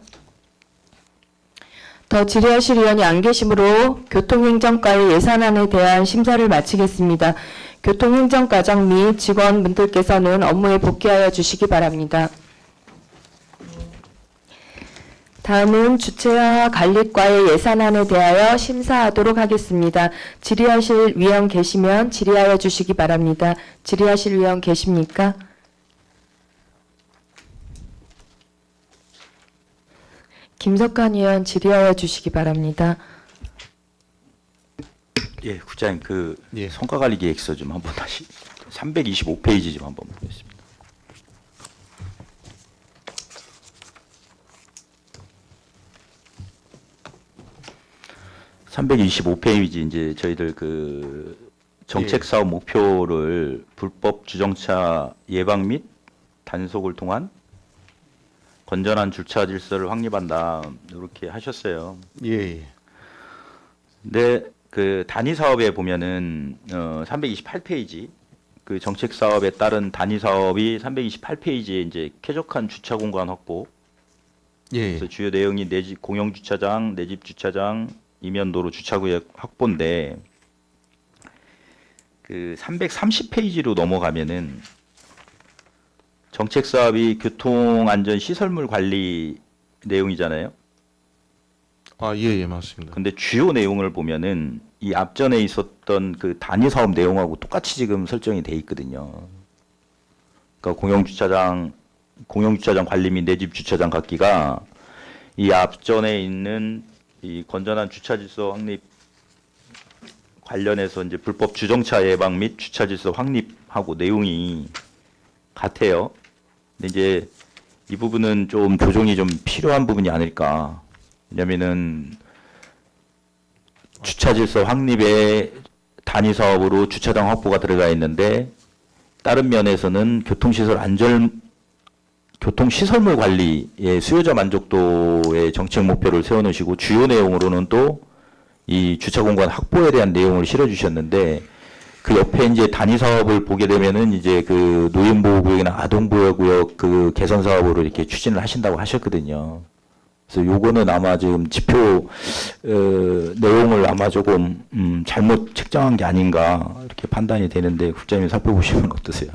더 질의하실 의원이 안 계시므로 교통행정과의 예산안에 대한 심사를 마치겠습니다. 교통행정과장 및 직원분들께서는 업무에 복귀하여 주시기 바랍니다. 다음은 주최와 관리과의 예산안에 대하여 심사하도록 하겠습니다. 질의하실 위원 계시면 질의하여 주시기 바랍니다. 질의하실 위원 계십니까? 김석환 의원 질의하여 주시기 바랍니다. 예, 국장님 그 예. 성과관리 계획서 좀 한번 다시 325페이지 좀 한번 보겠습니다. (325페이지) 이제 저희들 그 정책 사업 목표를 불법 주정차 예방 및 단속을 통한 건전한 주차 질서를 확립한다 이렇게 하셨어요. 예. 근데 그 단위 사업에 보면은 328페이지 그 정책 사업에 따른 단위 사업이 328페이지에 이제 쾌적한 주차 공간 확보. 예. 그래서 주요 내용이 내 집 공영 주차장, 내 집 주차장, 이면도로 주차구역 확보인데 그 330페이지로 넘어가면은 정책 사업이 교통 안전 시설물 관리 내용이잖아요. 아, 예, 맞습니다. 근데 주요 내용을 보면은 이 앞전에 있었던 그 단위 사업 내용하고 똑같이 지금 설정이 돼 있거든요. 그러니까 공영 주차장 관리 및 내 집 주차장 갖기가 이 앞전에 있는 이 건전한 주차 질서 확립 관련해서 이제 불법 주정차 예방 및 주차 질서 확립하고 내용이 같아요. 근데 이제 이 부분은 좀 조정이 좀 필요한 부분이 아닐까. 왜냐면은 주차 질서 확립에 단위 사업으로 주차장 확보가 들어가 있는데 다른 면에서는 교통시설물 관리의 수요자 만족도의 정책 목표를 세워놓으시고 주요 내용으로는 또 이 주차 공간 확보에 대한 내용을 실어주셨는데 그 옆에 이제 단위 사업을 보게 되면은 이제 그 노인보호구역이나 아동보호구역 그 개선 사업으로 이렇게 추진을 하신다고 하셨거든요. 그래서 요거는 아마 지금 지표 내용을 아마 조금 잘못 책정한 게 아닌가 이렇게 판단이 되는데 국장님 살펴보시면 어떠세요?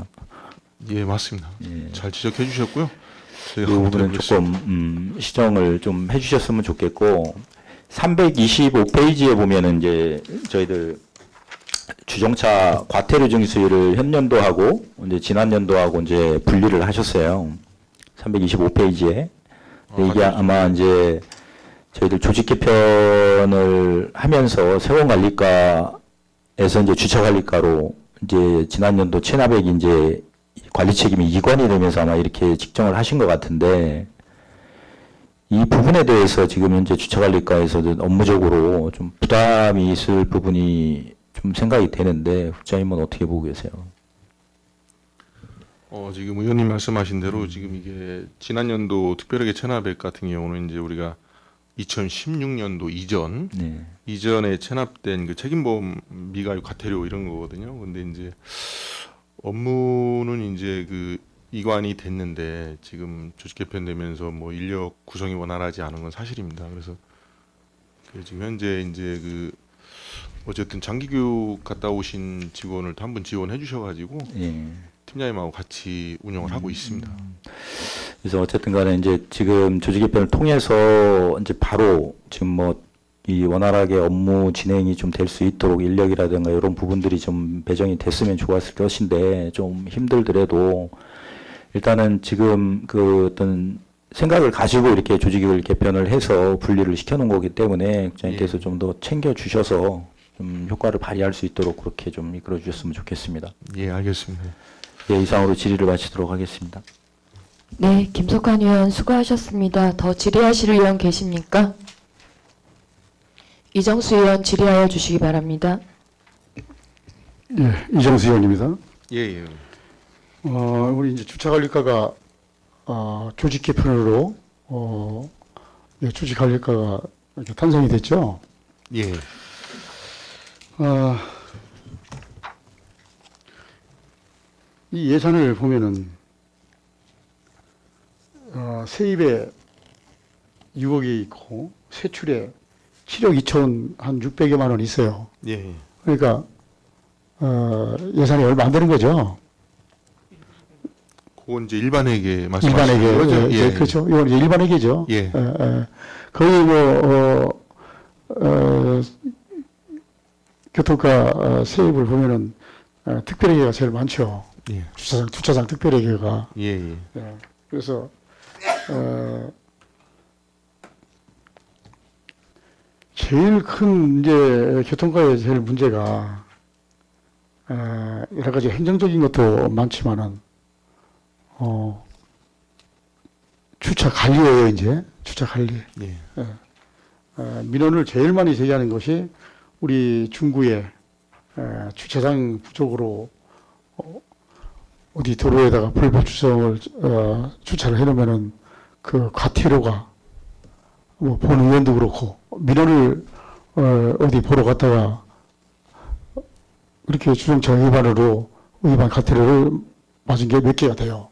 예, 맞습니다. 예. 잘 지적해 주셨고요. 이 저희가 부분은 조금 시정을 좀 해주셨으면 좋겠고 325페이지에 보면은 이제 저희들 주정차 과태료 증수율을 현 연도하고 이제 지난 연도하고 이제 분리를 하셨어요. 325페이지에. 이게 아마 이제 저희들 조직 개편을 하면서 세원관리과에서 이제 주차관리과로 이제 지난 연도 체납액이 이제 관리 책임이 이관이 되면서 아마 이렇게 직정을 하신 것 같은데 이 부분에 대해서 지금 현재 주차관리과에서도 업무적으로 좀 부담이 있을 부분이 좀 생각이 되는데 국장님은 어떻게 보고 계세요? 지금 의원님 말씀하신 대로 지금 이게 지난 연도 특별하게 체납액 같은 경우는 이제 우리가 2016년도 이전에 체납된 그 책임보험 미가입 과태료 이런 거거든요. 근데 이제 업무는 이제 그 이관이 됐는데 지금 조직 개편되면서 뭐 인력 구성이 원활하지 않은 건 사실입니다. 그래서 지금 현재 이제 그 어쨌든 장기 교육 갔다 오신 직원을 또 한 번 지원해 주셔가지고 예. 팀장님하고 같이 운영을 하고 있습니다. 그래서 어쨌든 간에 이제 지금 조직 개편을 통해서 이제 바로 지금 뭐 이 원활하게 업무 진행이 좀 될 수 있도록 인력이라든가 이런 부분들이 좀 배정이 됐으면 좋았을 것인데 좀 힘들더라도 일단은 지금 그 어떤 생각을 가지고 이렇게 조직을 개편을 해서 분리를 시켜놓은 거기 때문에 국장님께서 좀 더 챙겨 주셔서 좀 효과를 발휘할 수 있도록 그렇게 좀 이끌어 주셨으면 좋겠습니다. 예, 알겠습니다. 예, 이상으로 질의를 마치도록 하겠습니다. 네, 김석환 의원 수고하셨습니다. 더 질의하실 의원 계십니까? 이정수 의원 질의하여 주시기 바랍니다. 예, 이정수 의원입니다. 예. 우리 이제 주차관리과가 조직 개편으로 조직관리과가 이렇게 탄생이 됐죠. 예. 이 예산을 보면은 세입에 6억이 있고 세출에 7억 2천 한 600여만 원 있어요. 예. 그러니까 예산이 얼마 안 되는 거죠. 그건 이제 일반회계 말씀하시는 일반회계, 거죠? 예, 그렇죠. 이건 이제 일반회계죠. 예. 거의 뭐 교통카 세입을 보면은 특별회계가 제일 많죠. 예. 주차장 특별회계가. 예. 예. 예. 그래서 제일 큰 이제 교통카의 제일 문제가 여러 가지 행정적인 것도 많지만은 주차 관리예요. 이제 주차 관리. 예. 민원을 제일 많이 제기하는 것이 우리 중구에 주차장 부족으로 어디 도로에다가 불법 주차를 주차를 해놓으면은 그 과태료가 뭐 본 의원도 그렇고 민원을 어디 보러 갔다가 그렇게 주정차 위반으로 위반 과태료를 맞은 게 몇 개가 돼요.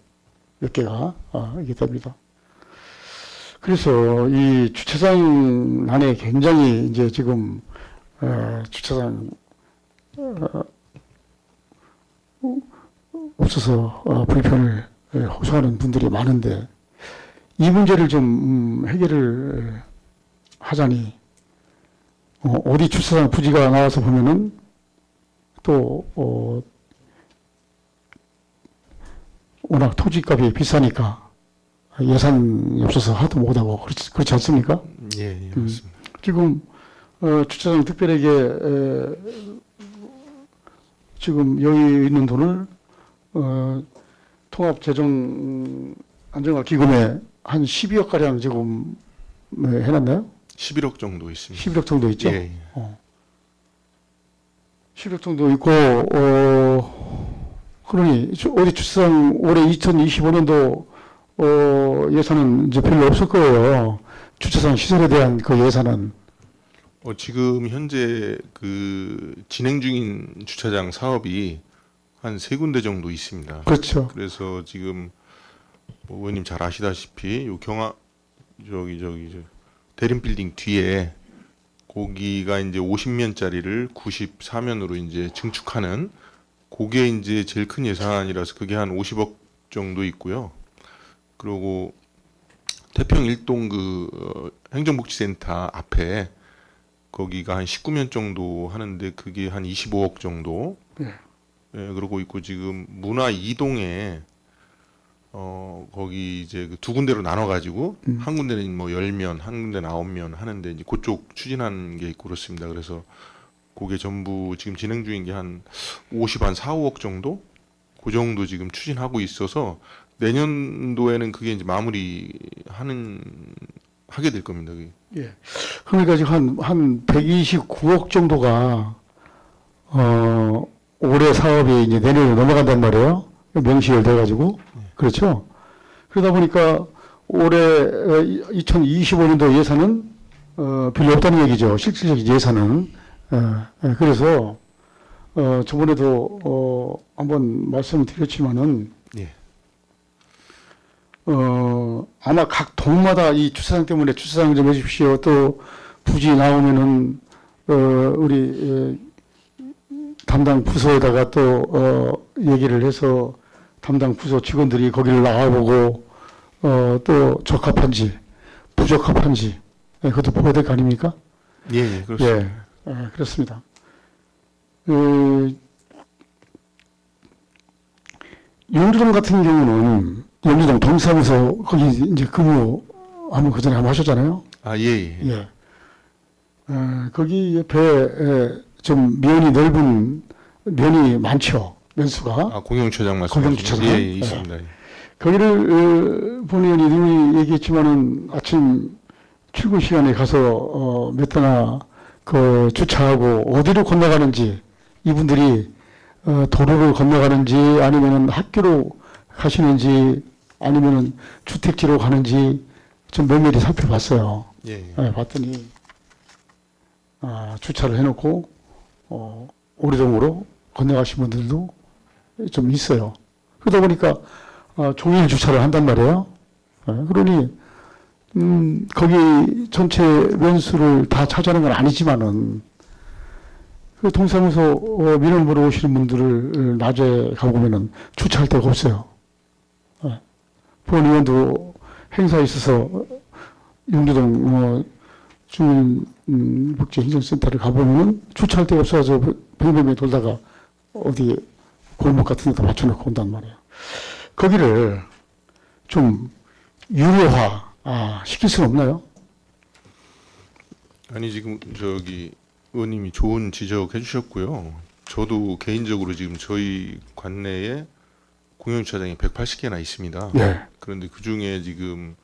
몇 개가 이게 됩니다. 그래서 이 주차장 안에 굉장히 이제 지금 주차장 없어서 불편을 호소하는 분들이 많은데 이 문제를 좀 해결을 하자니 어디 주차장 부지가 나와서 보면은 또 워낙 토지값이 비싸니까 예산이 없어서 하도 못하고 그렇지 않습니까? 예. 예. 맞습니다. 지금 주차장 특별하게 지금 여기 있는 돈을 통합재정 안정화기금에 한 12억 가량 지금 해놨나요? 11억 정도 있습니다. 11억 정도 있죠. 예. 11억 정도 있고 그러니 어디 주차장 올해 2025년도 예산은 이제 별로 없을 거예요. 주차장 시설에 대한 그 예산은. 지금 현재 그 진행 중인 주차장 사업이 한 3군데 정도 있습니다. 그렇죠. 그래서 지금 뭐 의원님 잘 아시다시피 요 대림 빌딩 뒤에 거기가 이제 50면짜리를 94면으로 이제 증축하는 그게 이제 제일 큰 예산이라서 그게 한 50억 정도 있고요. 그리고 태평 1동 그 행정복지센터 앞에 거기가 한 19면 정도 하는데 그게 한 25억 정도. 예. 예, 그러고 있고 지금 문화 2동에 거기 이제 그 2군데로 나눠 가지고 한 군데는 뭐 10면, 한 군데는 9면 하는데 이제 그쪽 추진하는 게 있고 그렇습니다. 그래서 그게 전부 지금 진행 중인 게 한 4, 5억 정도? 그 정도 지금 추진하고 있어서 내년도에는 그게 이제 하게 될 겁니다. 그게. 예. 그러니까 지금 한 129억 정도가 올해 사업이 이제 내년으로 넘어간단 말이에요. 명시를 돼가지고. 그렇죠. 그러다 보니까 올해 2025년도 예산은 별로 없다는 얘기죠. 실질적인 예산은. 그래서 저번에도 한번 말씀드렸지만은 예. 아마 각 동마다 이 주차장 때문에 주차장 좀 해주십시오. 또 부지 나오면은 우리 담당 부서에다가 또 얘기를 해서 담당 부서 직원들이 거기를 나와보고 또 적합한지 부적합한지 그것도 보야 될 거 아닙니까? 예, 그렇습니다. 예, 그렇습니다. 용두동 같은 경우는 용두동 동사무소 거기 이제 근무하면 그 전에 한번 하셨잖아요. 아, 예. 예. 거기 옆에 좀 면이 넓은 면이 많죠. 면수가. 아, 공영주차장 말씀하시는 공영주차장? 예, 있습니다. 예. 거기를 본 의원이 누이 얘기했지만은 아침 출근 시간에 가서 몇 대나 그 주차하고 어디로 건너가는지 이분들이 도로를 건너가는지 아니면은 학교로 가시는지 아니면은 주택지로 가는지 좀 면밀히 살펴봤어요. 예. 봤더니 주차를 해놓고 오리동으로 건너가신 분들도 좀 있어요. 그러다 보니까 종일 주차를 한단 말이에요. 그러니 거기 전체 면수를 다 차지하는 건 아니지만은 그 동사무소 민원 보러 오시는 분들을 낮에 가보면은 주차할 데가 없어요. 본의원도 행사에 있어서 용두동 주민복지행정센터를 가보면은 주차할 데가 없어서 뱅뱅뱅 돌다가 어디 골목 같은 데다 맞춰놓고 온단 말이에요. 거기를 좀 유료화 시킬 수는 없나요? 아니 지금 저기 의원님이 좋은 지적해 주셨고요. 저도 개인적으로 지금 저희 관내에 공영주차장이 180개나 있습니다. 예. 그런데 그 중에 지금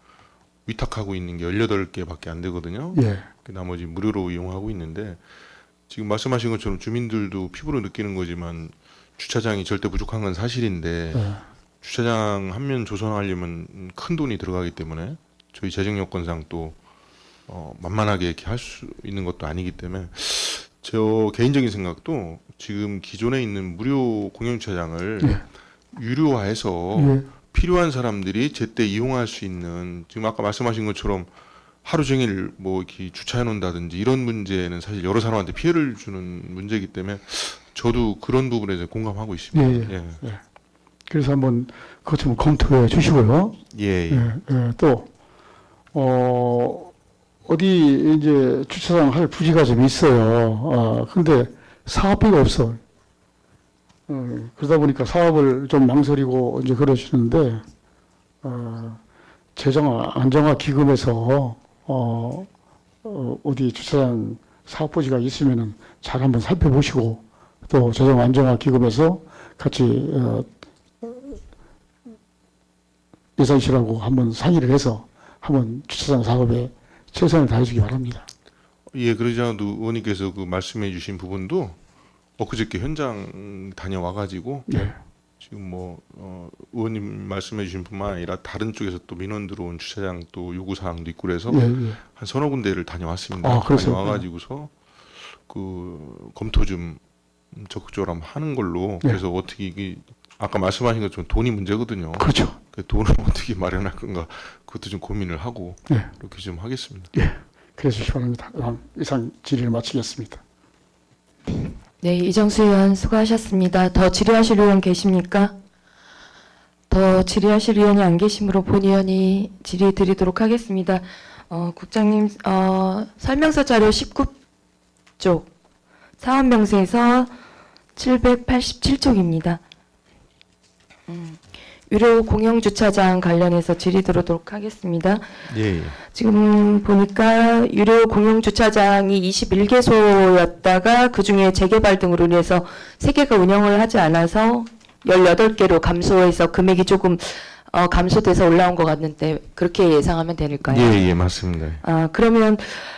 위탁하고 있는 게 18개밖에 안 되거든요. 예. 그 나머지 무료로 이용하고 있는데 지금 말씀하신 것처럼 주민들도 피부로 느끼는 거지만 주차장이 절대 부족한 건 사실인데 예. 주차장 한 면 조성하려면 큰 돈이 들어가기 때문에 저희 재정 여건상 또 만만하게 이렇게 할 수 있는 것도 아니기 때문에 저 개인적인 생각도 지금 기존에 있는 무료 공영주차장을 예. 유료화해서 예. 필요한 사람들이 제때 이용할 수 있는 지금 아까 말씀하신 것처럼 하루 종일 뭐 이렇게 주차해 놓는다든지 이런 문제는 사실 여러 사람한테 피해를 주는 문제이기 때문에 저도 그런 부분에 대해서 공감하고 있습니다. 예. 그래서 한번 그것 좀 검토해 주시고요. 예. 또 어디 이제 주차장 할 부지가 좀 있어요. 근데 사업비가 없어. 그러다 보니까 사업을 좀 망설이고 이제 그러시는데 재정 안정화 기금에서 어디 주차장 사업 부지가 있으면은 잘 한번 살펴보시고 또 재정 안정화 기금에서 같이 예산실하고 한번 상의를 해서 한번 주차장 사업에 최선을 다해주기 바랍니다. 예, 그러지 않아도 의원님께서 그 말씀해 주신 부분도 엊그저께 현장 다녀와가지고 네. 지금 뭐 의원님 말씀해 주신 뿐만 아니라 다른 쪽에서 또 민원 들어온 주차장 또 요구 사항도 있고 그래서 한 서너 군데를 다녀왔습니다. 그래서 다녀와가지고서 그 검토 좀 적극적으로 한번 하는 걸로 그래서 어떻게 이게 아까 말씀하신 것처럼 돈이 문제거든요. 그렇죠. 그 돈을 어떻게 마련할 건가 그것도 좀 고민을 하고 이렇게 좀 하겠습니다. 그래 주시기 바랍니다. 이상 질의를 마치겠습니다. 네, 이정수 의원 수고하셨습니다. 더 질의하실 의원 계십니까? 더 질의하실 의원이 안 계시므로 본 의원이 질의 드리도록 하겠습니다. 국장님, 설명서 자료 19쪽, 사업명세서 787쪽입니다. 유료 공영주차장 관련해서 질의 들어도록 하겠습니다. 예. 지금 보니까 유료 공용주차장이 21개소였다가 그중에 재개발 등으로 인해서 3개가 운영을 하지 않아서 18개로 감소해서 금액이 조금 감소돼서 올라온 것 같는데 그렇게 예상하면 될까요? 예, 맞습니다. 그러면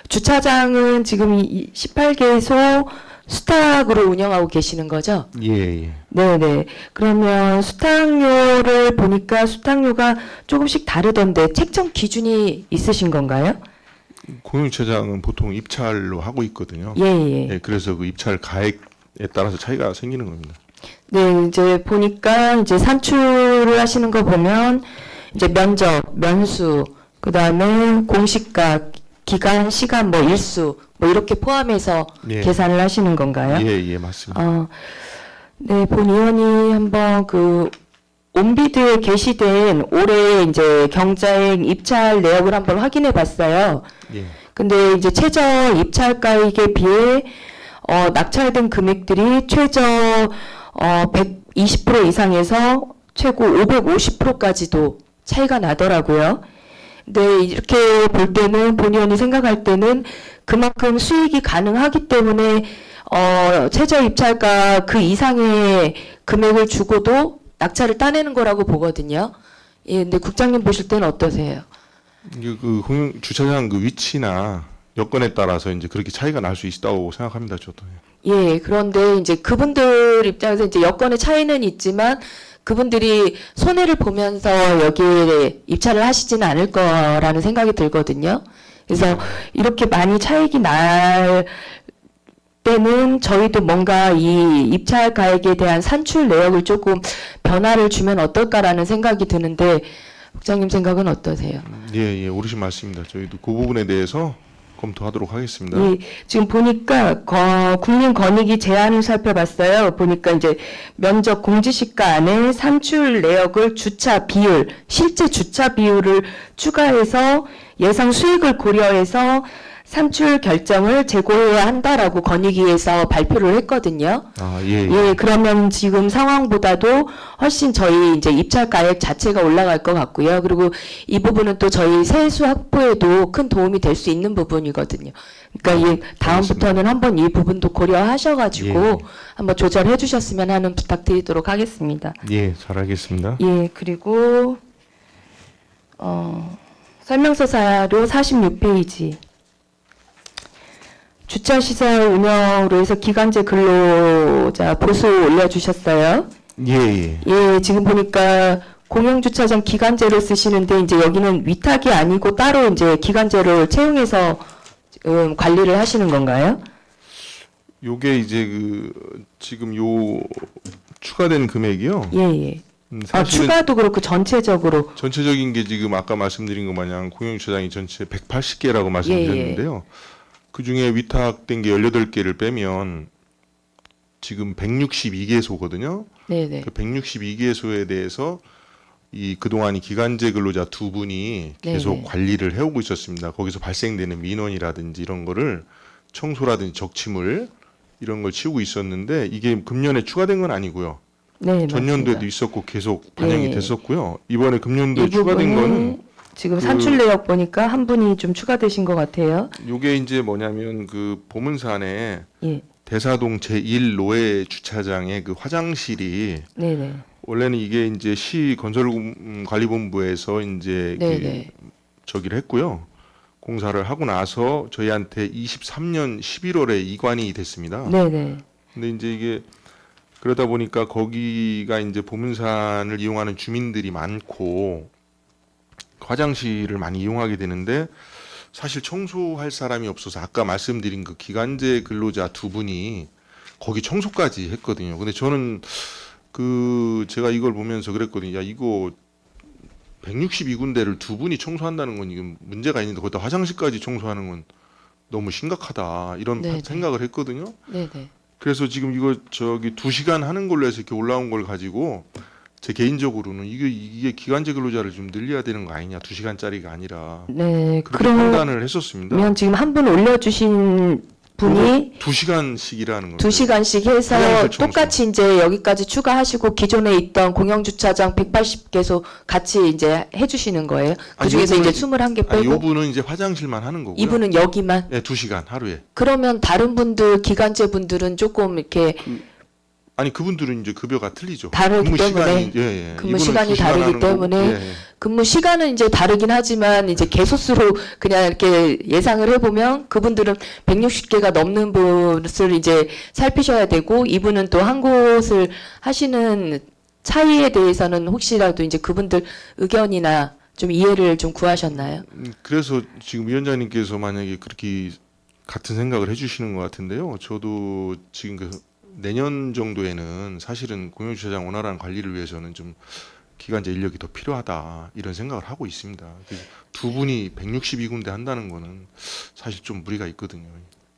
주차장은 지금 18개소 수탁으로 운영하고 계시는 거죠? 예. 네네. 그러면 수탁료를 보니까 수탁료가 조금씩 다르던데 책정 기준이 있으신 건가요? 공영주차장은 보통 입찰로 하고 있거든요. 예. 예, 그래서 그 입찰 가액에 따라서 차이가 생기는 겁니다. 네, 이제 보니까 이제 산출을 하시는 거 보면 이제 면적, 면수, 그 다음에 공시가, 기간, 시간, 뭐 일수, 뭐 이렇게 포함해서 계산을 하시는 건가요? 예, 맞습니다. 네, 본 의원이 한번 그 온비드에 게시된 올해 이제 경자행 입찰 내역을 한번 확인해 봤어요. 예. 근데 이제 최저 입찰가액에 비해 낙찰된 금액들이 최저 120% 이상에서 최고 550%까지도 차이가 나더라고요. 근데 이렇게 볼 때는 본 의원이 생각할 때는 그만큼 수익이 가능하기 때문에 최저 입찰가 그 이상의 금액을 주고도 낙찰을 따내는 거라고 보거든요. 예, 근데 국장님 보실 때는 어떠세요? 그 공영 주차장 그 위치나 여건에 따라서 이제 그렇게 차이가 날 수 있다고 생각합니다, 저도. 예, 그런데 이제 그분들 입장에서 이제 여건의 차이는 있지만 그분들이 손해를 보면서 여기에 입찰을 하시지는 않을 거라는 생각이 들거든요. 그래서 이렇게 많이 차익이 날 때는 저희도 뭔가 이 입찰 가액에 대한 산출 내역을 조금 변화를 주면 어떨까라는 생각이 드는데 국장님 생각은 어떠세요? 예, 오르신 말씀입니다. 저희도 그 부분에 대해서 검토하도록 하겠습니다. 예, 지금 보니까 국민권익위 제안을 살펴봤어요. 보니까 이제 면적 공지시가 안에 산출 내역을 주차 비율, 실제 주차 비율을 추가해서 예상 수익을 고려해서 산출 결정을 재고해야 한다라고 권익위에서 발표를 했거든요. 예, 그러면 지금 상황보다도 훨씬 저희 이제 입찰가액 자체가 올라갈 것 같고요. 그리고 이 부분은 또 저희 세수 확보에도 큰 도움이 될 수 있는 부분이거든요. 그러니까 이 다음부터는 한번 이 부분도 고려하셔가지고 한번 조절해 주셨으면 하는 부탁드리도록 하겠습니다. 예, 잘 알겠습니다. 예, 그리고 설명서 사료 46페이지. 주차시설 운영으로 해서 기간제 근로자 보수 올려주셨어요. 예. 예, 지금 보니까 공영주차장 기간제를 쓰시는데 이제 여기는 위탁이 아니고 따로 이제 기간제를 채용해서 관리를 하시는 건가요? 요게 이제 지금 요 추가된 금액이요. 예. 사실은 추가도 그렇고 전체적으로. 전체적인 게 지금 아까 말씀드린 것 마냥 공영주차장이 전체 180개라고 말씀드렸는데요. 그 중에 위탁된 게 18개를 빼면 지금 162개소거든요. 네네. 그 162개소에 대해서 그동안 이 기간제 근로자 두 분이 계속 네네. 관리를 해오고 있었습니다. 거기서 발생되는 민원이라든지 이런 거를 청소라든지 적침을 이런 걸 치우고 있었는데 이게 금년에 추가된 건 아니고요. 네, 전년도에도 맞습니다. 있었고 계속 반영이 네. 됐었고요. 이번에 금년도에 이 추가된 부분은 거는 지금 산출 내역 보니까 한 분이 좀 추가되신 것 같아요. 요게 이제 뭐냐면 그 보문산에 예. 대사동 제1 노예 주차장의 그 화장실이 네네. 원래는 이게 이제 시 건설관리본부에서 이제 네네. 저기를 했고요. 공사를 하고 나서 저희한테 23년 11월에 이관이 됐습니다. 네네. 근데 이제 이게 그러다 보니까 거기가 이제 보문산을 이용하는 주민들이 많고 화장실을 많이 이용하게 되는데 사실 청소할 사람이 없어서 아까 말씀드린 그 기간제 근로자 두 분이 거기 청소까지 했거든요. 근데 저는 제가 이걸 보면서 그랬거든요. 야, 이거 162군데를 두 분이 청소한다는 건 이건 문제가 있는데 거기다 화장실까지 청소하는 건 너무 심각하다. 이런 네네. 생각을 했거든요. 네네. 그래서 지금 이거 2시간 하는 걸로 해서 이렇게 올라온 걸 가지고 제 개인적으로는 이게 기간제 근로자를 좀 늘려야 되는 거 아니냐. 2시간짜리가 아니라. 네. 그렇게 그러면 판단을 했었습니다. 지금 한 분 올려주신 분이 2시간씩 일하는 거예요. 2시간씩 해서 화장실 청소. 똑같이 이제 여기까지 추가하시고 기존에 있던 공영주차장 180개소 같이 이제 해주시는 거예요. 그 중에서 이제 21개 아니, 빼고 요분은 이제 화장실만 하는 거고요. 이분은 여기만. 네, 2시간 하루에. 그러면 다른 분들 기간제 분들은 조금 이렇게 아니 그분들은 이제 급여가 틀리죠. 다르기 근무 때문에. 시간이 근무 이분은 시간이 2시간 다르기 하는 거고, 때문에 예. 근무 시간은 이제 다르긴 하지만 이제 개소수로 그냥 이렇게 예상을 해보면 그분들은 160개가 넘는 곳을 이제 살피셔야 되고 이분은 또 한 곳을 하시는 차이에 대해서는 혹시라도 이제 그분들 의견이나 좀 이해를 좀 구하셨나요? 그래서 지금 위원장님께서 만약에 그렇게 같은 생각을 해주시는 것 같은데요. 저도 지금 내년 정도에는 사실은 공영주차장 원활한 관리를 위해서는 좀 기간제 인력이 더 필요하다 이런 생각을 하고 있습니다. 그래서 두 분이 162군데 한다는 거는 사실 좀 무리가 있거든요.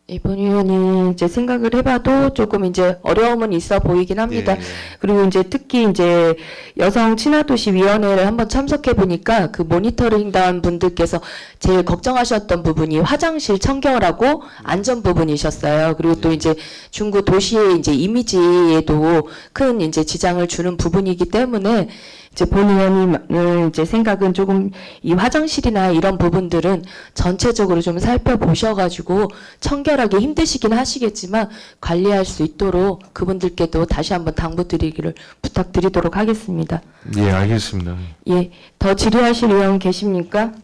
이번 의원이 이제 생각을 해봐도 조금 이제 어려움은 있어 보이긴 합니다. 예. 그리고 이제 특히 이제 여성 친화도시 위원회를 한번 참석해 보니까 그 모니터링단 분들께서 제일 걱정하셨던 부분이 화장실 청결하고 안전 부분이셨어요. 그리고 또 이제 중구 도시의 이제 이미지에도 큰 이제 지장을 주는 부분이기 때문에 이제 본 의원님 이제 생각은 조금 이 화장실이나 이런 부분들은 전체적으로 좀 살펴보셔가지고 청결하게 힘드시긴 하시겠지만 관리할 수 있도록 그분들께도 다시 한번 당부드리기를 부탁드리도록 하겠습니다. 예, 알겠습니다. 예, 더 질의하실 의원 계십니까?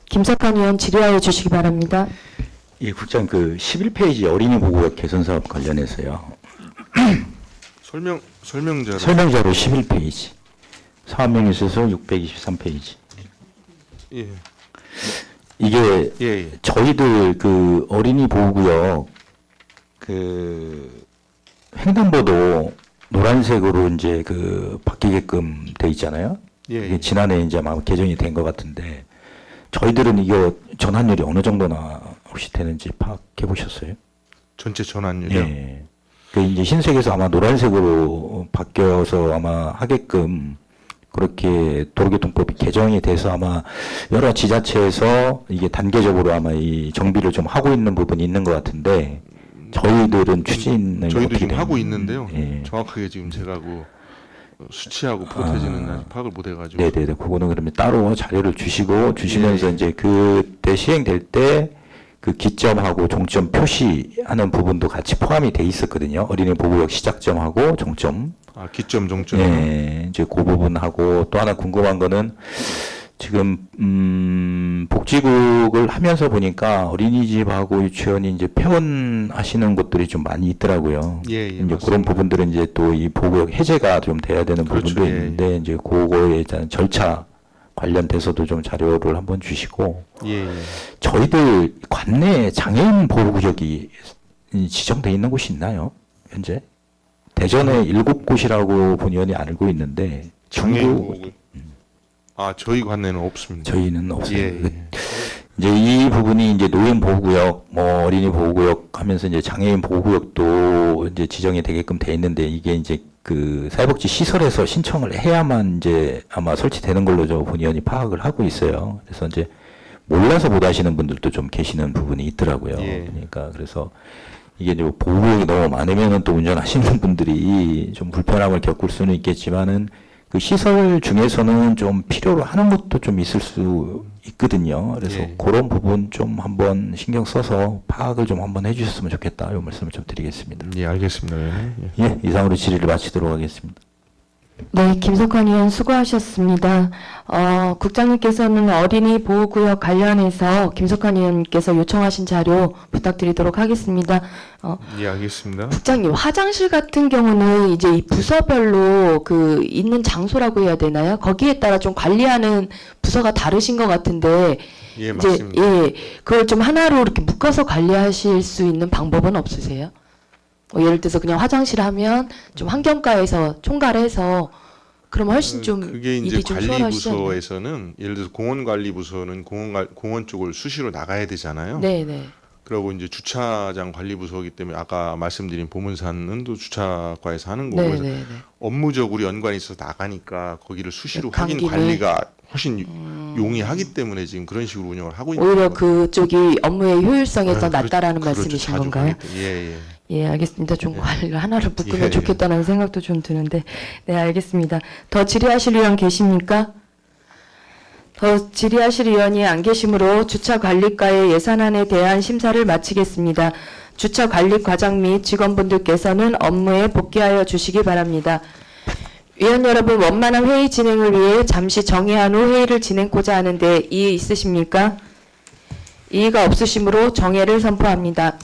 김석환 의원 질의하여 주시기 바랍니다. 예, 국장 11페이지 어린이 보호 개선 사업 관련해서요. 설명자로. 설명자로 11페이지. 사업명에 있어서 623페이지. 예. 이게 예. 저희들 그 어린이 보호구역 횡단보도 노란색으로 이제 바뀌게끔 돼 있잖아요. 예, 이게 예. 지난해 이제 아마 개정이 된 것 같은데 저희들은 이거 전환율이 어느 정도나 혹시 되는지 파악해 보셨어요? 전체 전환율이요. 예. 그 이제 흰색에서 아마 노란색으로 바뀌어서 아마 하게끔 그렇게 도로교통법이 개정이 돼서 아마 여러 지자체에서 이게 단계적으로 아마 이 정비를 좀 하고 있는 부분이 있는 것 같은데 저희들은 추진을 저희도 어떻게 지금 하고 되는- 있는데요. 예. 정확하게 지금 제가 그 수치하고 프로테지는 아직 파악을 못 해가지고. 네네네. 그거는 그러면 따로 자료를 주시면서 예. 이제 그때 시행될 때 그 기점하고 종점 표시하는 부분도 같이 포함이 돼 있었거든요. 어린이 보호구역 시작점하고 종점. 아, 기점 종점. 예, 이제 그 부분하고 또 하나 궁금한 거는 지금 복지국을 하면서 보니까 어린이집하고 유치원이 이제 폐원하시는 곳들이 좀 많이 있더라고요. 예, 예, 이제 맞습니다. 그런 부분들은 이제 또 이 보호구역 해제가 좀 돼야 되는 그렇죠, 부분도 예, 있는데 이제 그거에 대한 절차 관련돼서도 좀 자료를 한번 주시고 예, 예. 저희들 관내에 장애인 보호구역이 지정돼 있는 곳이 있나요? 현재 대전에 7곳이라고 본의원이 알고 있는데 장애인 전국 보호구역. 아, 저희 관내는 없습니다. 저희는 없어요. 예, 그 예. 이제 이 부분이 이제 노인 보호구역, 뭐 어린이 보호구역 하면서 이제 장애인 보호구역도 이제 지정이 되게끔 돼 있는데 이게 이제 그 사회복지 시설에서 신청을 해야만 이제 아마 설치되는 걸로 저 본의원이 파악을 하고 있어요. 그래서 이제 몰라서 못 하시는 분들도 좀 계시는 부분이 있더라고요. 예. 그러니까 그래서 이게 이제 보호구역이 너무 많으면은 또 운전하시는 분들이 좀 불편함을 겪을 수는 있겠지만은 그 시설 중에서는 좀 필요로 하는 것도 좀 있을 수 있거든요. 그래서 예. 그런 부분 좀 한번 신경 써서 파악을 좀 한번 해주셨으면 좋겠다. 이 말씀을 좀 드리겠습니다. 예, 알겠습니다. 예. 예, 이상으로 질의를 마치도록 하겠습니다. 네, 김석환 의원 수고하셨습니다. 국장님께서는 어린이 보호구역 관련해서 김석환 의원님께서 요청하신 자료 부탁드리도록 하겠습니다. 예, 알겠습니다. 국장님, 화장실 같은 경우는 이제 이 부서별로 그 있는 장소라고 해야 되나요? 거기에 따라 좀 관리하는 부서가 다르신 것 같은데 예, 이제 맞습니다. 예, 그걸 좀 하나로 이렇게 묶어서 관리하실 수 있는 방법은 없으세요? 예를 들어서 그냥 화장실 하면 좀 환경과에서 총괄해서 그러면 훨씬 좀 그게 이제 일이 좀 수월하시지 않나요? 관리부서에서는 예를 들어서 공원관리부서는 공원 쪽을 수시로 나가야 되잖아요. 네, 네. 그리고 이제 주차장 관리부서이기 때문에 아까 말씀드린 보문산은 또 주차과에서 하는 거고 네, 그래서 네, 네. 업무적으로 연관이 있어서 나가니까 거기를 수시로 간 확인 김에. 관리가 훨씬 용이하기 때문에 지금 그런 식으로 운영을 하고 있는 오히려 거거든요. 그쪽이 업무의 효율성이 더 아, 낮다라는 그렇죠. 말씀이신 자주 건가요? 가기 때문에. 예, 예. 예, 알겠습니다. 좀 관리를 하나로 묶으면 예, 예. 좋겠다는 생각도 좀 드는데, 네, 알겠습니다. 더 질의하실 의원 계십니까? 더 질의하실 의원이 안 계시므로 주차관리과의 예산안에 대한 심사를 마치겠습니다. 주차관리과장 및 직원분들께서는 업무에 복귀하여 주시기 바랍니다. 위원 여러분, 원만한 회의 진행을 위해 잠시 정회한 후 회의를 진행고자 하는데 이의 있으십니까? 이의가 없으시므로 정회를 선포합니다.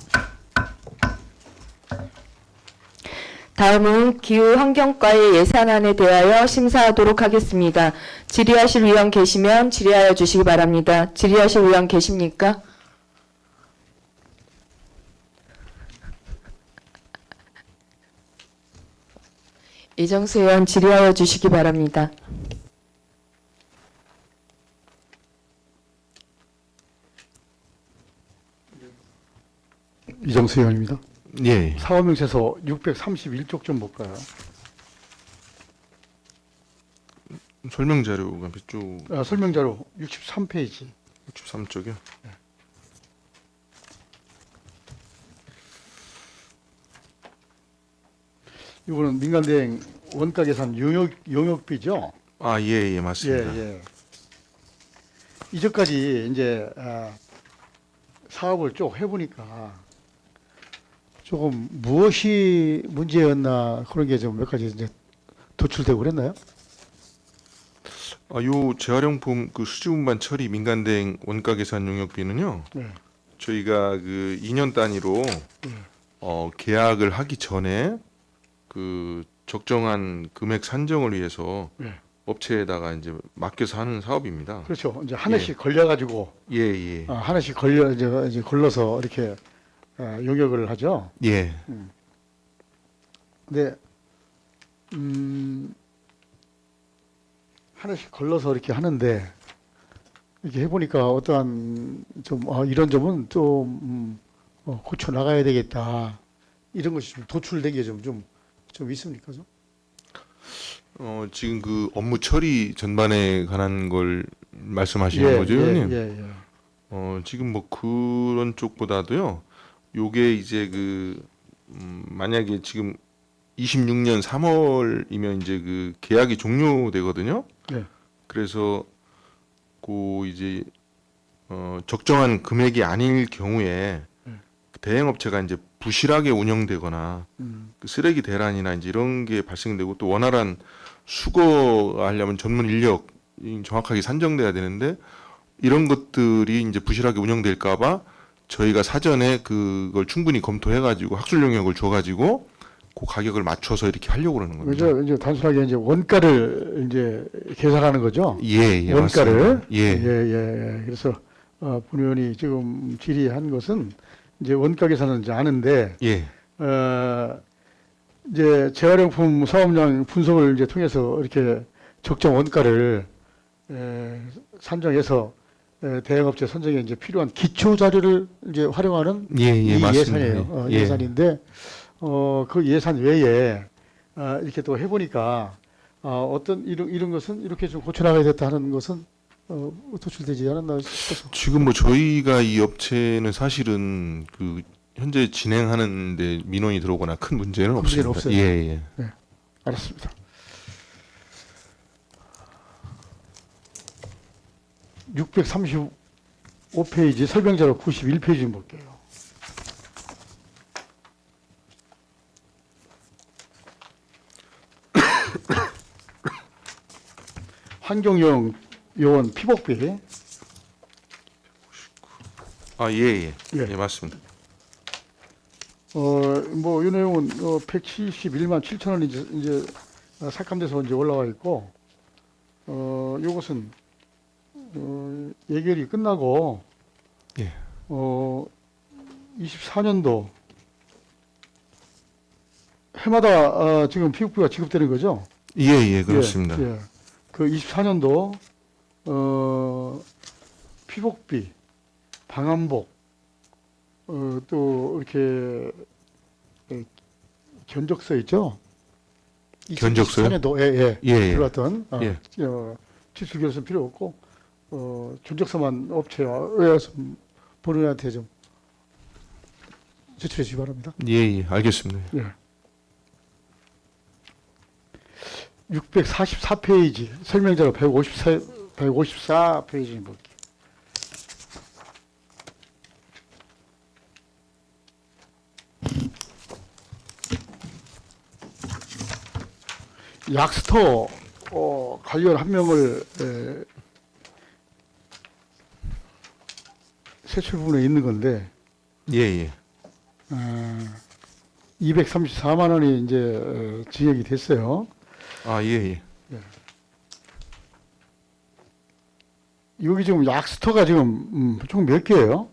다음은 기후환경과의 예산안에 대하여 심사하도록 하겠습니다. 질의하실 의원 계시면 질의하여 주시기 바랍니다. 질의하실 의원 계십니까? 이정수 의원 질의하여 주시기 바랍니다. 이정수 의원입니다. 예. 사업명세서 631쪽 좀 볼까요? 설명 자료가 몇 쪽? 설명자료 63페이지. 63쪽이요. 이거는 민간대행 원가 계산 용역비죠? 아, 예, 예, 맞습니다. 예. 이전까지 이제 사업을 쭉 해보니까 조금 무엇이 문제였나 그런 게 좀 몇 가지 이제 도출되고 그랬나요? 아, 요 재활용품 그 수지 운반 처리 민간 대행 원가 계산 용역비는요. 네. 저희가 그 2년 단위로 계약을 하기 전에 그 적정한 금액 산정을 위해서 네. 업체에다가 이제 맡겨서 하는 사업입니다. 그렇죠. 이제 하나씩 걸려가지고 예, 예. 하나씩 이제 걸러서 이렇게 용역을 하죠. 예. 근데 하나씩 걸러서 이렇게 하는데 이렇게 해보니까 어떠한 좀 이런 점은 좀 고쳐 나가야 되겠다 이런 것이 좀 도출되기에 좀 있습니까 좀? 지금 그 업무 처리 전반에 관한 걸 말씀하시는 거죠, 형님? 예. 지금 뭐 그런 쪽보다도요. 요게 이제 만약에 지금 26년 3월이면 이제 그 계약이 종료되거든요. 네. 그래서 이제 적정한 금액이 아닐 경우에 대행업체가 이제 부실하게 운영되거나 그 쓰레기 대란이나 이제 이런 게 발생되고 또 원활한 수거하려면 전문 인력이 정확하게 산정돼야 되는데 이런 것들이 이제 부실하게 운영될까봐 저희가 사전에 그걸 충분히 검토해가지고 학술 용역을 줘가지고 그 가격을 맞춰서 이렇게 하려고 그러는 겁니다. 그죠? 이제 단순하게 이제 원가를 이제 계산하는 거죠. 예, 원가를. 맞습니다. 예. 그래서 본 의원이 지금 질의한 것은 이제 원가 계산은 이제 아는데 예. 이제 재활용품 사업량 분석을 이제 통해서 이렇게 적정 원가를 산정해서 대행업체 선정에 이제 필요한 기초 자료를 이제 활용하는 예, 이 맞습니다. 예산이에요. 예. 예산인데 그 예산 외에 이렇게 또 해보니까 어떤 이런 것은 이렇게 좀 고쳐나가야 됐다 하는 것은 도출되지 않았나 싶어서. 지금 뭐 저희가 이 업체는 사실은 그 현재 진행하는데 민원이 들어오거나 큰 문제는 문제는 없습니다. 없어요. 예. 알았습니다. 635페이지 설명자로 91페이지 좀 볼게요. 환경용 요원 피복비. 예. 예. 예, 맞습니다. 뭐, 이 내용은 171만 7천 원이 이제 삭감돼서 이제 올라와 있고, 요것은 예결이 끝나고, 예. 24년도 해마다 지금 피복비가 지급되는 거죠? 예, 그렇습니다. 예. 그 24년도 피복비, 방한복, 또 이렇게 견적서 있죠? 견적서요? 2024년도 예. 들어왔던 예. 지출 결선 필요 없고 견적서만 업체와 의회에서 본인한테 좀 제출해 주시기 바랍니다. 예, 알겠습니다. 예. 644페이지 설명자로 154페이지 볼게요. 약스토 관련 한 명을 세출 부분에 있는 건데 예. 234만 원이 이제 증액이 됐어요. 예. 여기 지금 약스토가 지금 총 몇 개예요?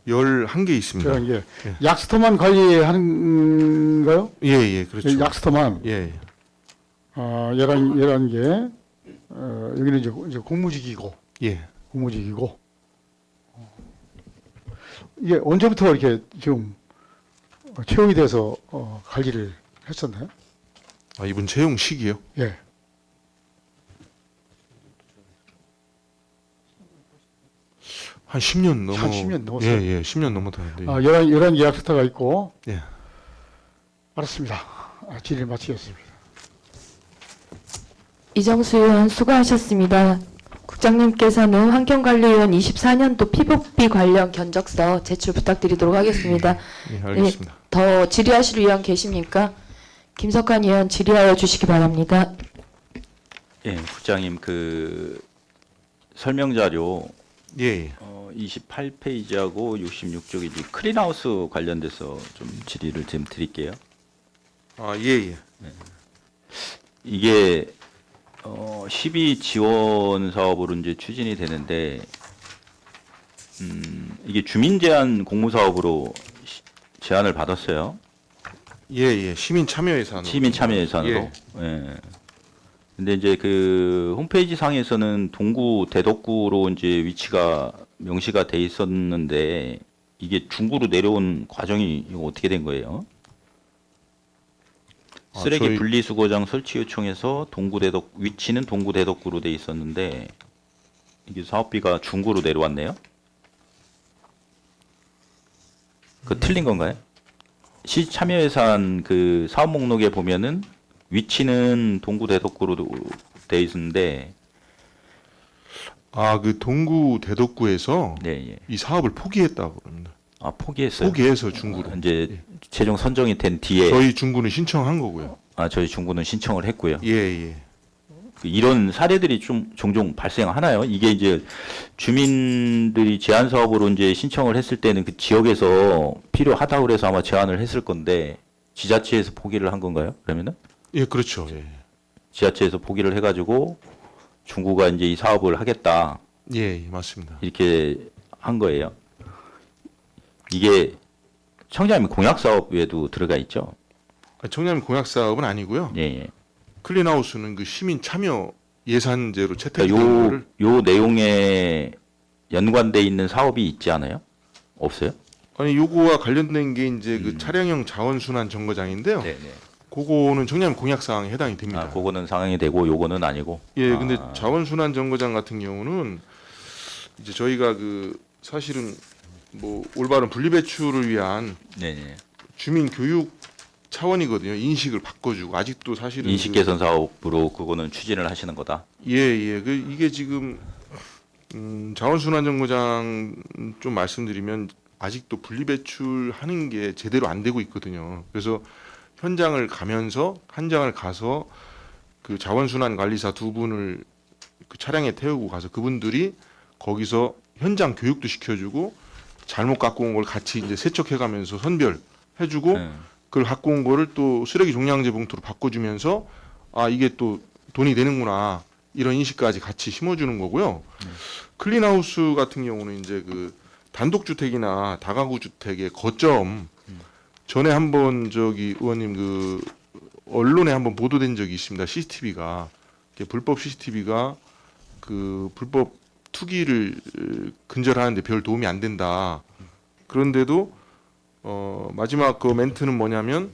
11개 있습니다. 그런 게 약스토만 관리하는가요? 예, 그렇죠. 약스토만 예. 11개. 여기는 이제 공무직이고 예. 공무직이고 이게 언제부터 이렇게 지금 채용이 돼서 관리를 했었나요? 이분 채용 시기요? 예. 한 10년 넘어. 한 10년 넘었어요? 예, 10년 넘었다는데. 11개 약스토가 있고 예. 알았습니다. 질의를 마치겠습니다. 이정수 의원 수고하셨습니다. 국장님께서는 환경관리위원 24년도 피복비 관련 견적서 제출 부탁드리도록 하겠습니다. 예, 알겠습니다. 더 질의하실 의원 계십니까? 김석환 의원 질의하여 주시기 바랍니다. 예, 국장님 그 설명 자료 예. 28페이지하고 66쪽이 클린하우스 관련돼서 좀 질의를 좀 드릴게요. 예. 이게 12 지원 사업으로 이제 추진이 되는데 이게 주민 제한 공모 사업으로 제안을 받았어요. 예. 시민 참여 예산으로. 시민 참여 예산으로. 예. 예. 근데 이제 그 홈페이지 상에서는 동구 대덕구로 이제 위치가 명시가 돼 있었는데 이게 중구로 내려온 과정이 이거 어떻게 된 거예요? 쓰레기 저희- 분리수거장 설치 요청해서 위치는 동구 대덕구로 돼 있었는데 이게 사업비가 중구로 내려왔네요. 그 틀린 건가요? 시 참여예산 그 사업 목록에 보면은 위치는 동구 대덕구로 돼 있는데 그 동구 대덕구에서 네, 예. 이 사업을 포기했다고 합니다. 아, 포기했어요. 포기해서 중구로. 이제 최종 선정이 된 뒤에 저희 중구는 신청한 거고요. 저희 중구는 신청을 했고요. 예, 예. 이런 사례들이 좀 종종 발생하나요? 이게 이제 주민들이 제한 사업으로 이제 신청을 했을 때는 그 지역에서 필요하다고 그래서 아마 제안을 했을 건데 지자체에서 포기를 한 건가요? 그러면은 예, 그렇죠. 예. 지자체에서 포기를 해가지고 중구가 이제 이 사업을 하겠다 예, 예, 맞습니다. 이렇게 한 거예요. 이게 청자민 공약 사업에도 들어가 있죠. 청렴 공약 사업은 아니고요. 예, 예. 클린하우스는 그 시민 참여 예산제로 채택된 그러니까 거를 요 내용에 연관돼 있는 사업이 있지 않아요? 없어요? 아니 요거와 관련된 게 이제 그 차량형 자원순환 정거장인데요. 네, 네. 그거는 청렴 공약 사항에 해당이 됩니다. 그거는 상황이 되고 요거는 아니고. 예, 근데 자원순환 정거장 같은 경우는 이제 저희가 그 사실은 뭐 올바른 분리배출을 위한 네, 네. 주민 교육 차원이거든요. 인식을 바꿔주고 아직도 사실은 인식 개선 사업으로 그거는 추진을 하시는 거다. 예. 그 이게 지금 자원순환 정거장 좀 말씀드리면 아직도 분리배출하는 게 제대로 안 되고 있거든요. 그래서 현장을 가면서 가서 그 자원순환 관리사 두 분을 그 차량에 태우고 가서 그분들이 거기서 현장 교육도 시켜주고 잘못 갖고 온 걸 같이 이제 세척해가면서 선별해주고 네. 그걸 갖고 온 거를 또 쓰레기 종량제 봉투로 바꿔주면서 이게 또 돈이 되는구나 이런 인식까지 같이 심어주는 거고요. 클린하우스 같은 경우는 이제 그 단독주택이나 다가구 주택의 거점 전에 한번 저기 의원님 그 언론에 한번 보도된 적이 있습니다. CCTV가 불법 CCTV가 그 불법 투기를 근절하는데 별 도움이 안 된다. 그런데도 마지막 그 멘트는 뭐냐면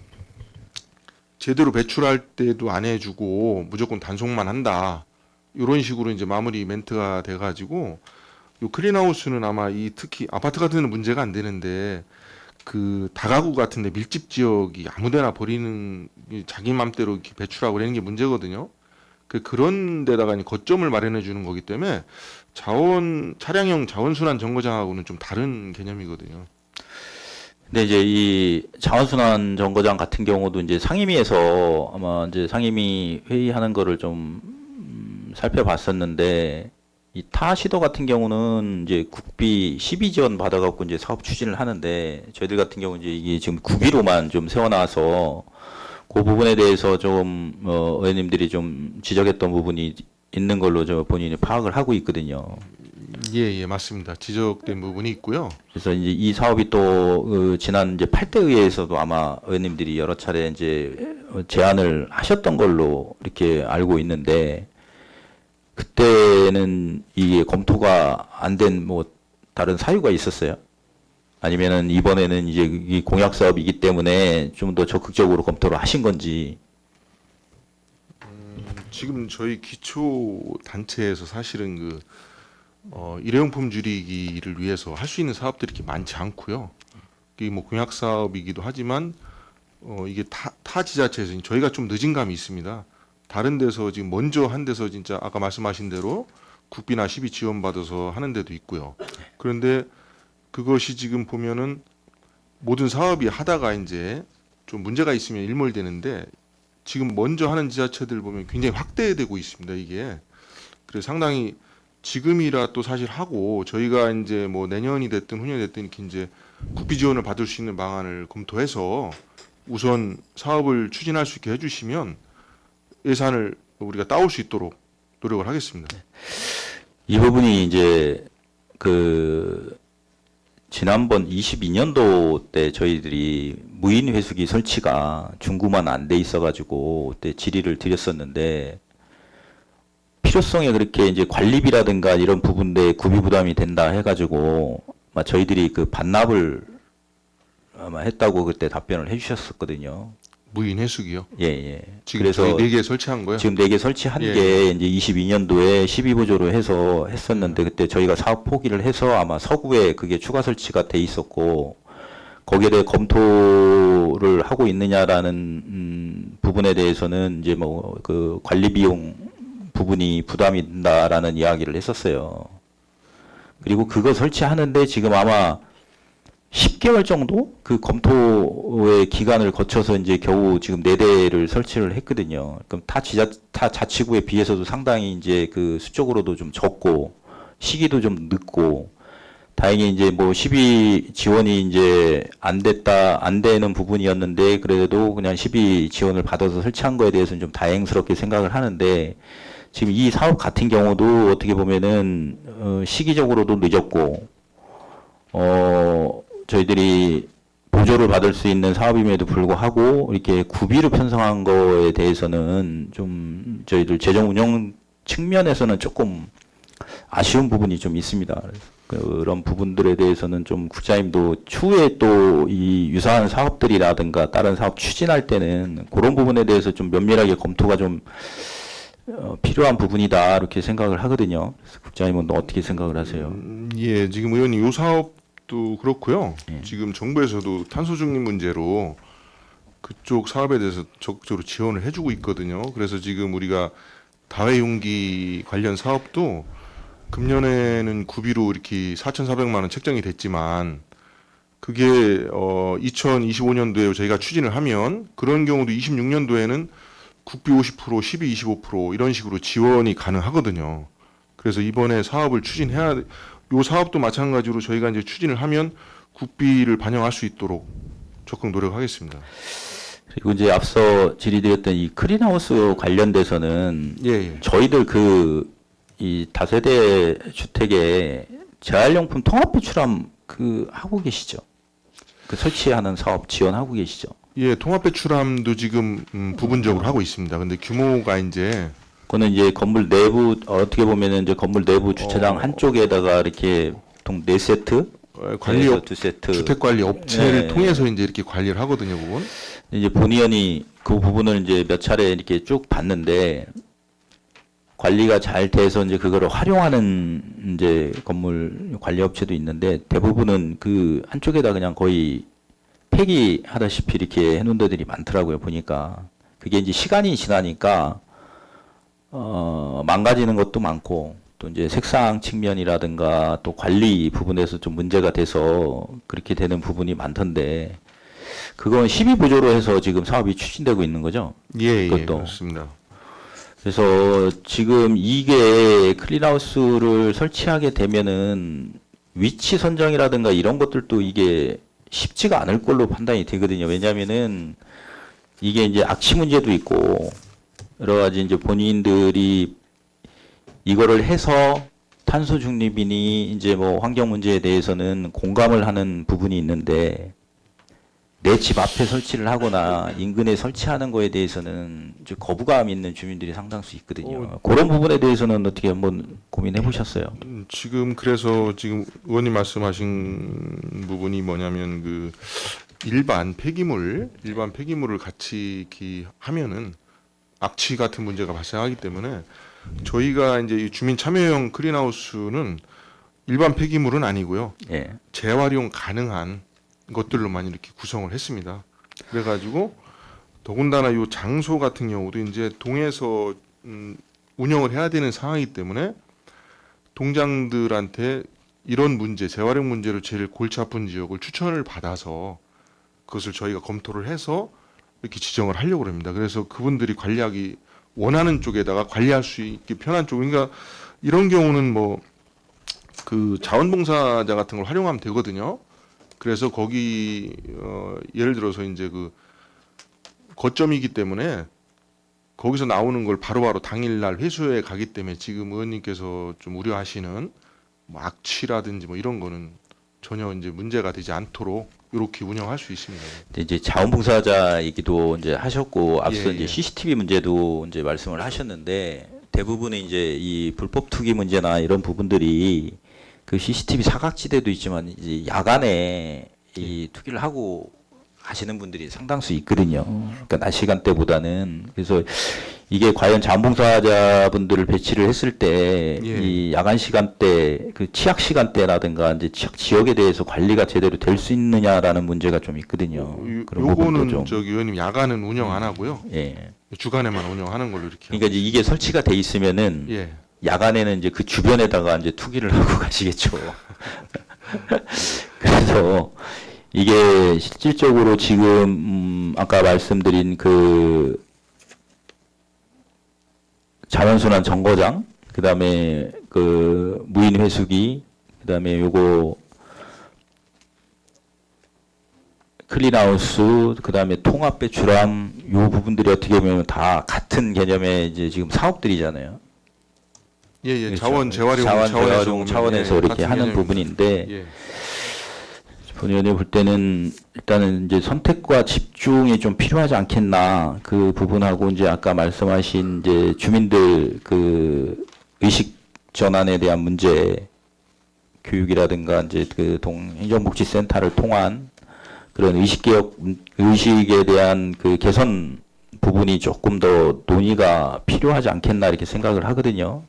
제대로 배출할 때도 안 해주고 무조건 단속만 한다. 이런 식으로 이제 마무리 멘트가 돼가지고 요 클린하우스는 아마 이 특히 아파트 같은 데는 문제가 안 되는데 그 다가구 같은데 밀집 지역이 아무데나 버리는 자기 맘대로 이렇게 배출하고 그러는 게 문제거든요. 그런 데다가 거점을 마련해 주는 거기 때문에 차량형 자원순환 정거장하고는 좀 다른 개념이거든요. 근데 이제 이 자원순환 정거장 같은 경우도 이제 상임위에서 아마 이제 상임위 회의하는 거를 좀 살펴봤었는데 이 타 시도 같은 경우는 이제 국비 12 지원 받아갖고 이제 사업 추진을 하는데 저희들 같은 경우 이제 이게 지금 국비로만 좀 세워놔서 그 부분에 대해서 좀 의원님들이 좀 지적했던 부분이 있는 걸로 저 본인이 파악을 하고 있거든요. 예, 맞습니다. 지적된 부분이 있고요. 그래서 이제 이 사업이 또 지난 이제 8대 의회에서도 아마 의원님들이 여러 차례 이제 제안을 하셨던 걸로 이렇게 알고 있는데 그때는 이게 검토가 안 된 뭐 다른 사유가 있었어요? 아니면은 이번에는 이제 이 공약 사업이기 때문에 좀 더 적극적으로 검토를 하신 건지. 지금 저희 기초 단체에서 사실은 그 일회용품 줄이기를 위해서 할 수 있는 사업들이 이렇게 많지 않고요. 이게 뭐 공약 사업이기도 하지만 이게 타 지자체에서 저희가 좀 늦은 감이 있습니다. 다른 데서 지금 먼저 한 데서 진짜 아까 말씀하신 대로 국비나 12 지원 받아서 하는 데도 있고요. 그런데 그것이 지금 보면은 모든 사업이 하다가 이제 좀 문제가 있으면 일몰되는데 지금 먼저 하는 지자체들 보면 굉장히 확대되고 있습니다. 이게 그래서 상당히 지금이라 또 사실 하고 저희가 이제 뭐 내년이 됐든 후년이 됐든 이렇게 이제 국비 지원을 받을 수 있는 방안을 검토해서 우선 사업을 추진할 수 있게 해주시면 예산을 우리가 따올 수 있도록 노력을 하겠습니다. 이 부분이 이제 그 지난번 22년도 때 저희들이 무인 회수기 설치가 중구만 안 돼 있어가지고 그때 질의를 드렸었는데 필요성에 그렇게 이제 관리비라든가 이런 부분에 구비 부담이 된다 해가지고 아마 저희들이 그 반납을 아마 했다고 그때 답변을 해주셨었거든요. 무인 해수기요. 예, 예. 지금 그래서 저희 4개 설치한 거요. 지금 4개 설치한 예. 게 이제 22년도에 12보조로 해서 했었는데 그때 저희가 사업 포기를 해서 아마 서구에 그게 추가 설치가 돼 있었고 거기에 대해 검토를 하고 있느냐라는 부분에 대해서는 이제 뭐 그 관리 비용 부분이 부담이 된다라는 이야기를 했었어요. 그리고 그거 설치하는데 지금 아마 10개월 정도 그 검토의 기간을 거쳐서 이제 겨우 지금 4대를 설치를 했거든요. 그럼 타 자치구에 비해서도 상당히 이제 그 수적으로도 좀 적고 시기도 좀 늦고 다행히 이제 뭐 12 지원이 이제 안 되는 부분이었는데 그래도 그냥 12 지원을 받아서 설치한 거에 대해서는 좀 다행스럽게 생각을 하는데 지금 이 사업 같은 경우도 어떻게 보면은 시기적으로도 늦었고 저희들이 보조를 받을 수 있는 사업임에도 불구하고 이렇게 구비를 편성한 거에 대해서는 좀 저희들 재정 운영 측면에서는 조금 아쉬운 부분이 좀 있습니다. 그런 부분들에 대해서는 좀 국장님도 추후에 또 이 유사한 사업들이라든가 다른 사업 추진할 때는 그런 부분에 대해서 좀 면밀하게 검토가 좀 필요한 부분이다 이렇게 생각을 하거든요. 그래서 국장님은 또 어떻게 생각을 하세요? 예, 지금 의원님 요 사업도 그렇고요. 예. 지금 정부에서도 탄소 중립 문제로 그쪽 사업에 대해서 적극적으로 지원을 해주고 있거든요. 그래서 지금 우리가 다회용기 관련 사업도 금년에는 구비로 이렇게 4,400만 원 책정이 됐지만 그게 2025년도에 저희가 추진을 하면 그런 경우도 26년도에는 국비 50%, 12, 25% 이런 식으로 지원이 가능하거든요. 그래서 이번에 사업을 추진해야 요 사업도 마찬가지로 저희가 이제 추진을 하면 국비를 반영할 수 있도록 적극 노력하겠습니다. 그리고 이제 앞서 질의드렸던 이 클린하우스 관련돼서는 예, 예. 저희들 그 이 다세대 주택에 재활용품 통합 배출함 그 하고 계시죠? 그 설치하는 사업 지원하고 계시죠? 예, 통합 배출함도 지금 부분적으로 하고 있습니다. 근데 규모가 이제 그거는 이제 건물 내부 어떻게 보면은 이제 건물 내부 주차장 한쪽에다가 이렇게 통 4세트 관리업 2세트 주택 관리 업체를 네. 통해서 이제 이렇게 관리를 하거든요, 그건. 이제 본 의원이 그 부분을 이제 몇 차례 이렇게 쭉 봤는데 관리가 잘 돼서 이제 그거를 활용하는 이제 건물 관리 업체도 있는데 대부분은 그 한쪽에다 그냥 거의 폐기하다시피 이렇게 해놓은 데들이 많더라고요, 보니까. 그게 이제 시간이 지나니까 망가지는 것도 많고 또 이제 색상 측면이라든가 또 관리 부분에서 좀 문제가 돼서 그렇게 되는 부분이 많던데 그건 12보조로 해서 지금 사업이 추진되고 있는 거죠? 예, 예, 그것도. 그렇습니다. 그래서 지금 이게 클린하우스를 설치하게 되면은 위치 선정이라든가 이런 것들도 이게 쉽지가 않을 걸로 판단이 되거든요. 왜냐하면은 이게 이제 악취 문제도 있고 여러 가지 이제 본인들이 이거를 해서 탄소 중립이니 이제 뭐 환경 문제에 대해서는 공감을 하는 부분이 있는데 내 집 앞에 설치를 하거나 인근에 설치하는 거에 대해서는 이제 거부감 있는 주민들이 상당수 있거든요. 그런 부분에 대해서는 어떻게 한번 고민해 보셨어요? 지금 그래서 지금 의원님 말씀하신 부분이 뭐냐면 그 일반 폐기물을 같이 이렇게 하면은 악취 같은 문제가 발생하기 때문에 저희가 이제 이 주민 참여형 클린하우스는 일반 폐기물은 아니고요. 예. 재활용 가능한 것들로만 이렇게 구성을 했습니다. 그래가지고 더군다나 이 장소 같은 경우도 이제 동에서 운영을 해야 되는 상황이기 때문에 동장들한테 이런 문제, 재활용 문제로 제일 골치 아픈 지역을 추천을 받아서 그것을 저희가 검토를 해서 이렇게 지정을 하려고 합니다. 그래서 그분들이 관리하기 원하는 쪽에다가 관리할 수 있게 편한 쪽, 그러니까 이런 경우는 뭐 그 자원봉사자 같은 걸 활용하면 되거든요. 그래서 거기 예를 들어서 이제 그 거점이기 때문에 거기서 나오는 걸 바로바로 당일날 회수해 가기 때문에 지금 의원님께서 좀 우려하시는 뭐 악취라든지 뭐 이런 거는 전혀 이제 문제가 되지 않도록 이렇게 운영할 수 있습니다. 근데 이제 자원봉사자 얘기도 이제 하셨고 앞서 예, 이제 예. CCTV 문제도 이제 말씀을 하셨는데 대부분의 이제 이 불법 투기 문제나 이런 부분들이 그 CCTV 사각지대도 있지만 이제 야간에 이 투기를 하고 하시는 분들이 상당수 있거든요. 그러니까 낮 시간대보다는. 그래서 이게 과연 자원봉사자분들을 배치를 했을 때 예. 이 야간 시간대, 그 취약 시간대라든가 이제 취약 지역에 대해서 관리가 제대로 될 수 있느냐라는 문제가 좀 있거든요. 그런 부분도 요거는 좀. 저기 의원님 야간은 운영 안 하고요. 예. 주간에만 운영하는 걸로 이렇게. 그러니까 이제 이게 설치가 돼 있으면은 예. 야간에는 이제 그 주변에다가 이제 투기를 하고 가시겠죠. 그래서 이게 실질적으로 지금 아까 말씀드린 그 자원순환 정거장, 그다음에 그 무인 회수기, 그다음에 요거 클린하우스, 그다음에 통합 배출함, 요 부분들이 어떻게 보면 다 같은 개념의 이제 지금 사업들이잖아요. 예, 예. 그렇죠. 자원 재활용 재활용 차원에서 예, 이렇게 같은 하는 개념입니다. 부분인데 예. 본 의원님 볼 때는 일단은 이제 선택과 집중이 좀 필요하지 않겠나, 그 부분하고 이제 아까 말씀하신 이제 주민들 그 의식 전환에 대한 문제, 교육이라든가 이제 그 행정복지센터를 통한 그런 의식에 대한 그 개선 부분이 조금 더 논의가 필요하지 않겠나 이렇게 생각을 하거든요.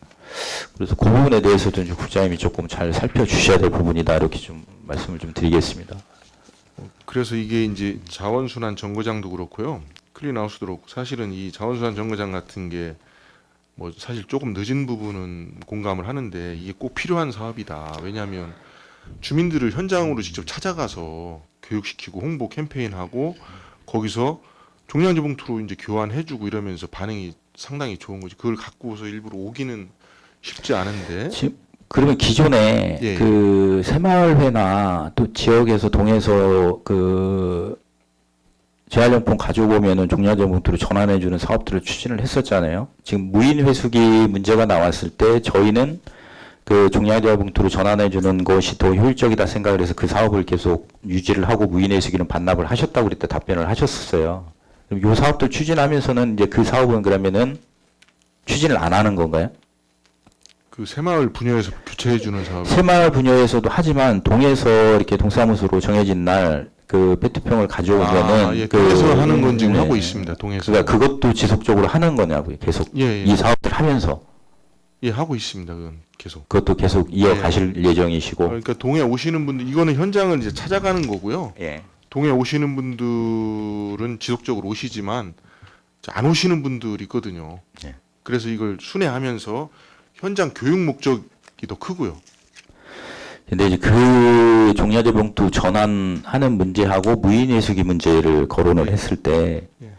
그래서 그 부분에 대해서도 이제 국장님이 조금 잘 살펴주셔야 될 부분이다 이렇게 좀 말씀을 좀 드리겠습니다. 그래서 이게 이제 자원순환 정거장도 그렇고요. 클린하우스도 그렇고 사실은 이 자원순환 정거장 같은 게 뭐 사실 조금 늦은 부분은 공감을 하는데 이게 꼭 필요한 사업이다. 왜냐하면 주민들을 현장으로 직접 찾아가서 교육시키고 홍보 캠페인하고 거기서 종량제 봉투로 이제 교환해주고 이러면서 반응이 상당히 좋은 거지. 그걸 갖고서 일부러 오기는 쉽지 않은데. 지금 그러면 기존에 예. 그 새마을회나 또 지역에서 동에서 그 재활용품 가지고 오면은 종량제 봉투로 전환해주는 사업들을 추진을 했었잖아요. 지금 무인 회수기 문제가 나왔을 때 저희는 그 종량제 봉투로 전환해주는 것이 더 효율적이다 생각을 해서 그 사업을 계속 유지를 하고 무인 회수기는 반납을 하셨다고 그때 답변을 하셨었어요. 그럼 요 사업들 추진하면서는 이제 그 사업은 그러면은 추진을 안 하는 건가요? 그 새마을 분야에서 교체해주는 사업. 새마을 분야에서도 하지만 동에서 이렇게 동사무소로 정해진 날 그 페트병을 가져오면은 예. 그 동에서 하는 건 지금 네. 하고 있습니다. 동에서. 그러니까 그것도 지속적으로 하는 거냐고요. 계속 예, 예. 이 사업들 하면서 예, 하고 있습니다. 그건 계속. 그것도 계속 이어가실 예정이시고. 그러니까 동에 오시는 분들 이거는 현장을 이제 찾아가는 거고요. 예. 동에 오시는 분들은 지속적으로 오시지만 안 오시는 분들이 있거든요. 예. 그래서 이걸 순회하면서 현장 교육 목적이 더 크고요. 근데 이제 그 종량제 봉투 전환하는 문제하고 무인 회수기 문제를 거론을 했을 때 예.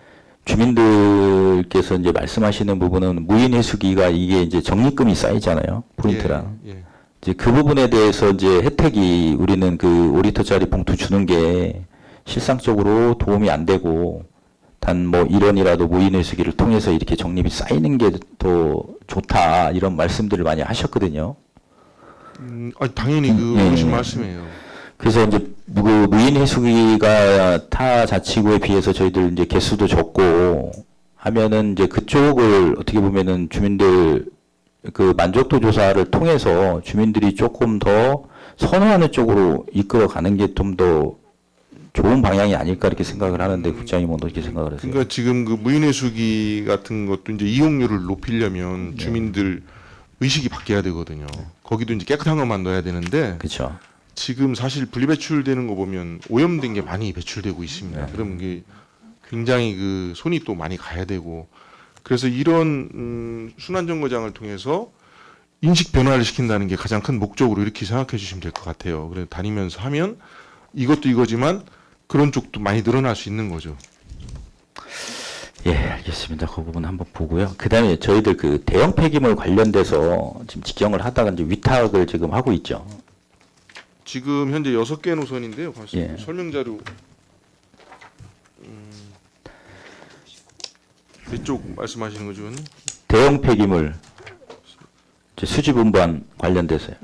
주민들께서 이제 말씀하시는 부분은 무인 회수기가 이게 이제 적립금이 쌓이잖아요. 포인트랑. 예, 예. 이제 그 부분에 대해서 이제 혜택이 우리는 그 5리터짜리 봉투 주는 게 실상적으로 도움이 안 되고 단 뭐 1원이라도 무인 회수기를 통해서 이렇게 적립이 쌓이는 게 더 좋다 이런 말씀들을 많이 하셨거든요. 아니, 당연히 예, 그러신 예. 말씀이에요. 그래서 이제 그 무인 회수기가 타 자치구에 비해서 저희들 이제 개수도 적고 하면은 이제 그쪽을 어떻게 보면은 주민들 그 만족도 조사를 통해서 주민들이 조금 더 선호하는 쪽으로 이끌어 가는 게 좀 더 좋은 방향이 아닐까 이렇게 생각을 하는데 국장님은 어떻게 생각을 하세요? 그러니까 지금 그 무인회수기 같은 것도 이제 이용률을 높이려면 주민들 의식이 바뀌어야 되거든요. 거기도 이제 깨끗한 것만 넣어야 되는데 그렇죠. 지금 사실 분리배출되는 거 보면 오염된 게 많이 배출되고 있습니다. 그럼 이게 굉장히 그 손이 또 많이 가야 되고 그래서 이런 순환정거장을 통해서 인식 변화를 시킨다는 게 가장 큰 목적으로 이렇게 생각해 주시면 될 것 같아요. 그래서 다니면서 하면 이것도 이거지만 그런 쪽도 많이 늘어날 수 있는 거죠. 예, 알겠습니다. 그 부분 한번 보고요. 그다음에 저희들 그 대형 폐기물 관련돼서 지금 직경을 하다가 이제 위탁을 지금 하고 있죠. 지금 현재 6개 노선인데요. 예. 설명 자료 이쪽 말씀하시는 거죠? 의원님? 대형 폐기물 이제 수집 운반 관련돼서요.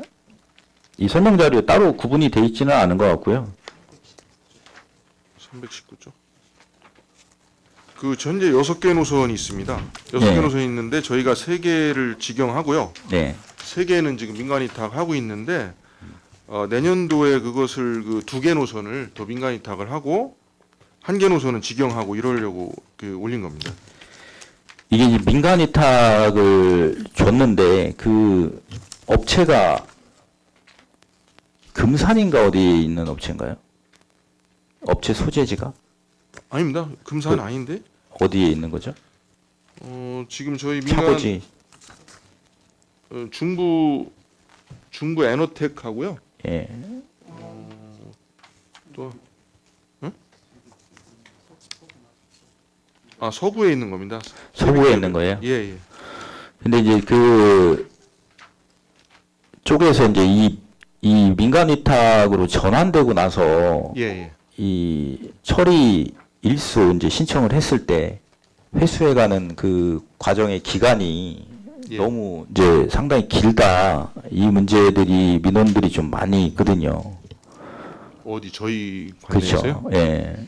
이 설명 자료에 따로 구분이 돼 있지는 않은 것 같고요. 319죠. 그 현재 6개 노선이 있습니다. 6개 네. 노선이 있는데 저희가 3개를 직영하고요. 네. 3개는 지금 민간 위탁하고 있는데 내년도에 그것을 그 2개 노선을 더 민간 위탁을 하고 1개 노선은 직영하고 이러려고 그 올린 겁니다. 이게 이제 민간 위탁을 줬는데 그 업체가 금산인가 어디에 있는 업체인가요? 업체 소재지가 아닙니다. 금산 아닌데? 어디에 있는 거죠? 지금 저희 민간 차고지. 중부 에너텍 하고요. 예. 또 응? 서부에 있는 겁니다. 서부에 있는 거예요? 예, 예. 근데 이제 그 쪽에서 이제 이 민간 위탁으로 전환되고 나서 예, 예. 이 처리 일수 이제 신청을 했을 때 회수해가는 그 과정의 기간이 예. 너무 이제 상당히 길다. 이 문제들이 민원들이 좀 많이 있거든요. 어디 저희 그렇죠. 관내에서요? 예.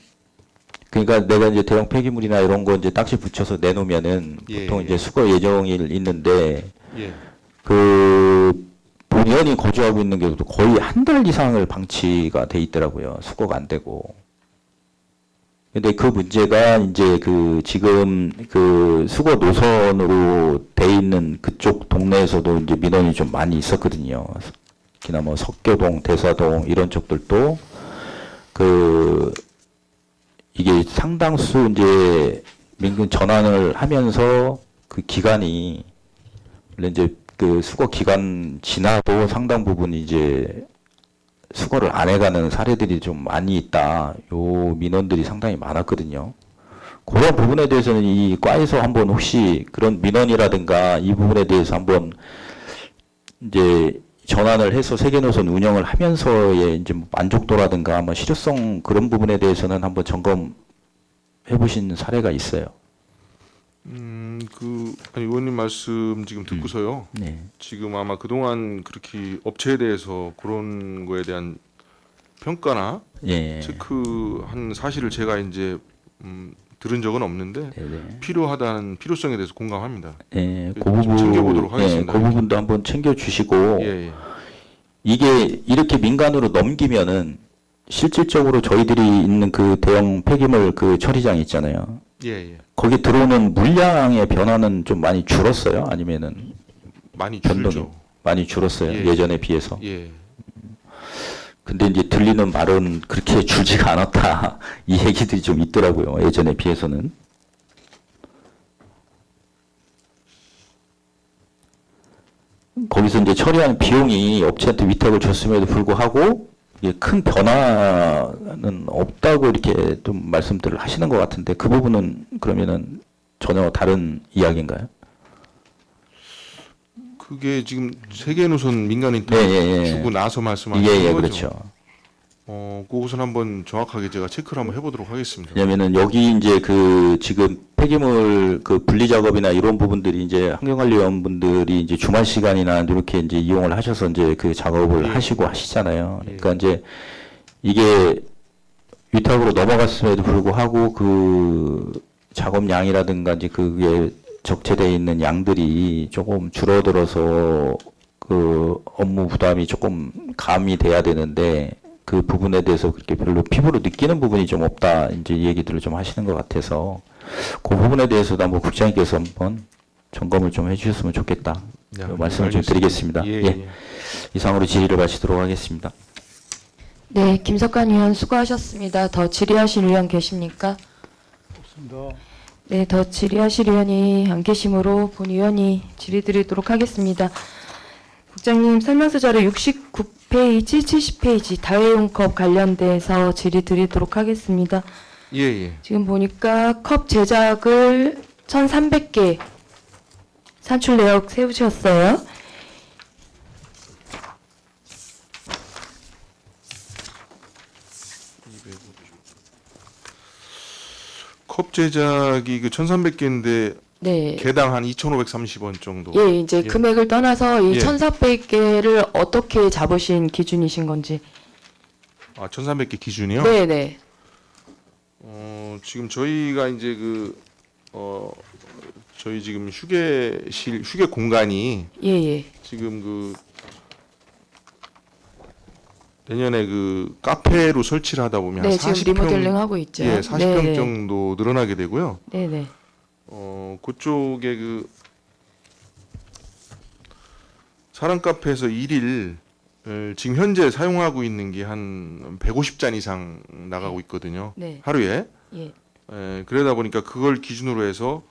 그러니까 내가 이제 대형 폐기물이나 이런 거 이제 딱지 붙여서 내놓으면은 예, 보통 예. 이제 수거 예정이 있는데 예. 그 본연이 거주하고 있는 경우도 거의 한 달 이상을 방치가 돼 있더라고요. 수거가 안 되고. 근데 그 문제가 이제 그 지금 그 수거 노선으로 돼 있는 그쪽 동네에서도 이제 민원이 좀 많이 있었거든요. 특히나 뭐 석교동, 대사동 이런 쪽들도 그 이게 상당수 이제 민간 전환을 하면서 그 기간이 원래 이제 그 수거 기간 지나도 상당 부분 이제 수거를 안 해가는 사례들이 좀 많이 있다. 요 민원들이 상당히 많았거든요. 그런 부분에 대해서는 이 과에서 한번 혹시 그런 민원이라든가 이 부분에 대해서 한번 이제 전환을 해서 세계 노선 운영을 하면서의 이제 만족도라든가 뭐 실효성 그런 부분에 대해서는 한번 점검해 보신 사례가 있어요. 아니 의원님 말씀 지금 듣고서요. 네. 지금 아마 그동안 그렇게 업체에 대해서 그런 거에 대한 평가나 예. 체크한 사실을 제가 이제 들은 적은 없는데 네네. 필요하다는 필요성에 대해서 공감합니다. 예, 그 좀 부분 챙겨보도록 하겠습니다. 그 부분도 한번 챙겨 주시고 예, 예. 이게 이렇게 민간으로 넘기면은 실질적으로 저희들이 있는 그 대형 폐기물 그 처리장 있잖아요. 예, 예. 거기 들어오는 물량의 변화는 좀 많이 줄었어요? 아니면은 많이 변동이 줄죠. 많이 줄었어요? 예. 예전에 비해서? 예. 근데 이제 들리는 말은 그렇게 줄지가 않았다. 이 얘기들이 좀 있더라고요. 예전에 비해서는. 거기서 이제 처리하는 비용이 업체한테 위탁을 줬음에도 불구하고 이게 큰 변화는 없다고 이렇게 좀 말씀들을 하시는 것 같은데 그 부분은 그러면은 전혀 다른 이야기인가요? 그게 지금 세계 노선 민간 인터 네, 예, 예. 주고 나서 말씀하신 예, 예, 거죠. 그렇죠. 그것은 한번 정확하게 제가 체크를 한번 해보도록 하겠습니다. 왜냐면은 여기 이제 그 지금 폐기물 그 분리 작업이나 이런 부분들이 이제 환경관리원분들이 이제 주말 시간이나 이렇게 이제 이용을 하셔서 이제 그 작업을 예. 하시고 하시잖아요. 예. 그러니까 이제 이게 위탁으로 넘어갔음에도 불구하고 그 작업량이라든가 이제 그게 적재되어 있는 양들이 조금 줄어들어서 그 업무 부담이 조금 감이 돼야 되는데 그 부분에 대해서 그렇게 별로 피부로 느끼는 부분이 좀 없다 이제 이 얘기들을 좀 하시는 것 같아서 그 부분에 대해서도 한번 국장님께서 한번 점검을 좀 해주셨으면 좋겠다 네, 그 말씀을 좀 알겠습니다. 드리겠습니다. 예, 예. 예. 이상으로 질의를 마치도록 하겠습니다. 네, 김석관 의원 수고하셨습니다. 더 질의하실 의원 계십니까? 없습니다. 네, 더 질의하실 의원이 안 계시므로 본 의원이 질의 드리도록 하겠습니다. 국장님 설명서 자료 69페이지, 70페이지 다회용컵 관련돼서 질의 드리도록 하겠습니다. 예, 예. 지금 보니까 컵 제작을 1,300개 산출 내역 세우셨어요. 컵 제작이 그 1,300개인데 네. 개당 한 2,530원 정도. 예, 이제 예. 금액을 떠나서 이 예. 1,400개를 어떻게 잡으신 기준이신 건지. 1,300개 기준이요? 네, 네. 지금 저희가 이제 저희 지금 휴게 공간이 예. 지금 내년에 카페로 설치를 하다 보면 네, 한 지금 40평, 리모델링 하고 있죠. 예, 40평 네. 정도 늘어나게 되고요. 네네. 그쪽에 사람 카페에서 일일 지금 현재 사용하고 있는 게 한 150잔 이상 나가고 있거든요. 네. 하루에. 예. 그러다 보니까 그걸 기준으로 해서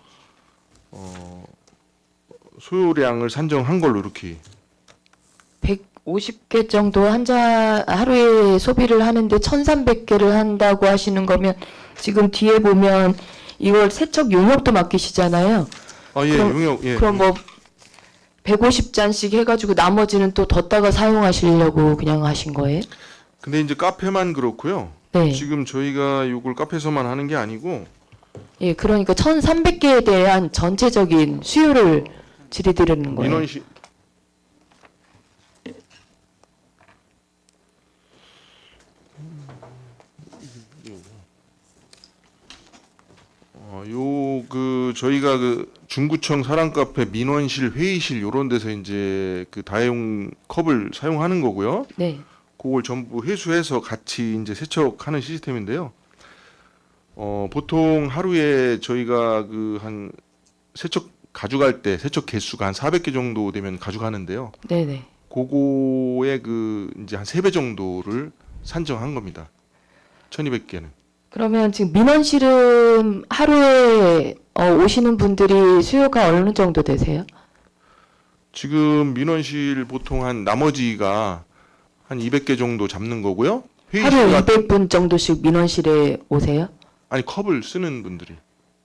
소요량을 산정한 걸로 이렇게 150개 정도 하루에 소비를 하는데 1,300개를 한다고 하시는 거면 지금 뒤에 보면 이걸 세척 용역도 맡기시잖아요. 예, 그럼- 용역 예. 그럼 뭐 150잔씩 해가지고 나머지는 또 뒀다가 사용하시려고 그냥 하신 거예요? 근데 이제 카페만 그렇고요. 네. 지금 저희가 이걸 카페에서만 하는 게 아니고 예, 그러니까 1,300개에 대한 전체적인 수요를 질의드리는 거예요. 민원실 저희가 중구청 사랑카페 민원실 회의실 요런 데서 이제 다회용 컵을 사용하는 거고요. 네. 그걸 전부 회수해서 같이 이제 세척하는 시스템인데요. 보통 하루에 저희가 한 세척 가져갈 때 세척 개수가 한 400개 정도 되면 가져가는데요. 네네. 그거의 이제 한 3배 정도를 산정한 겁니다. 1200개는. 그러면 지금 민원실은 하루에 오시는 분들이 수요가 어느 정도 되세요? 지금 민원실 보통 나머지가 한 200개 정도 잡는 거고요. 하루 회의실 200분 정도씩 민원실에 오세요? 아니 컵을 쓰는 분들이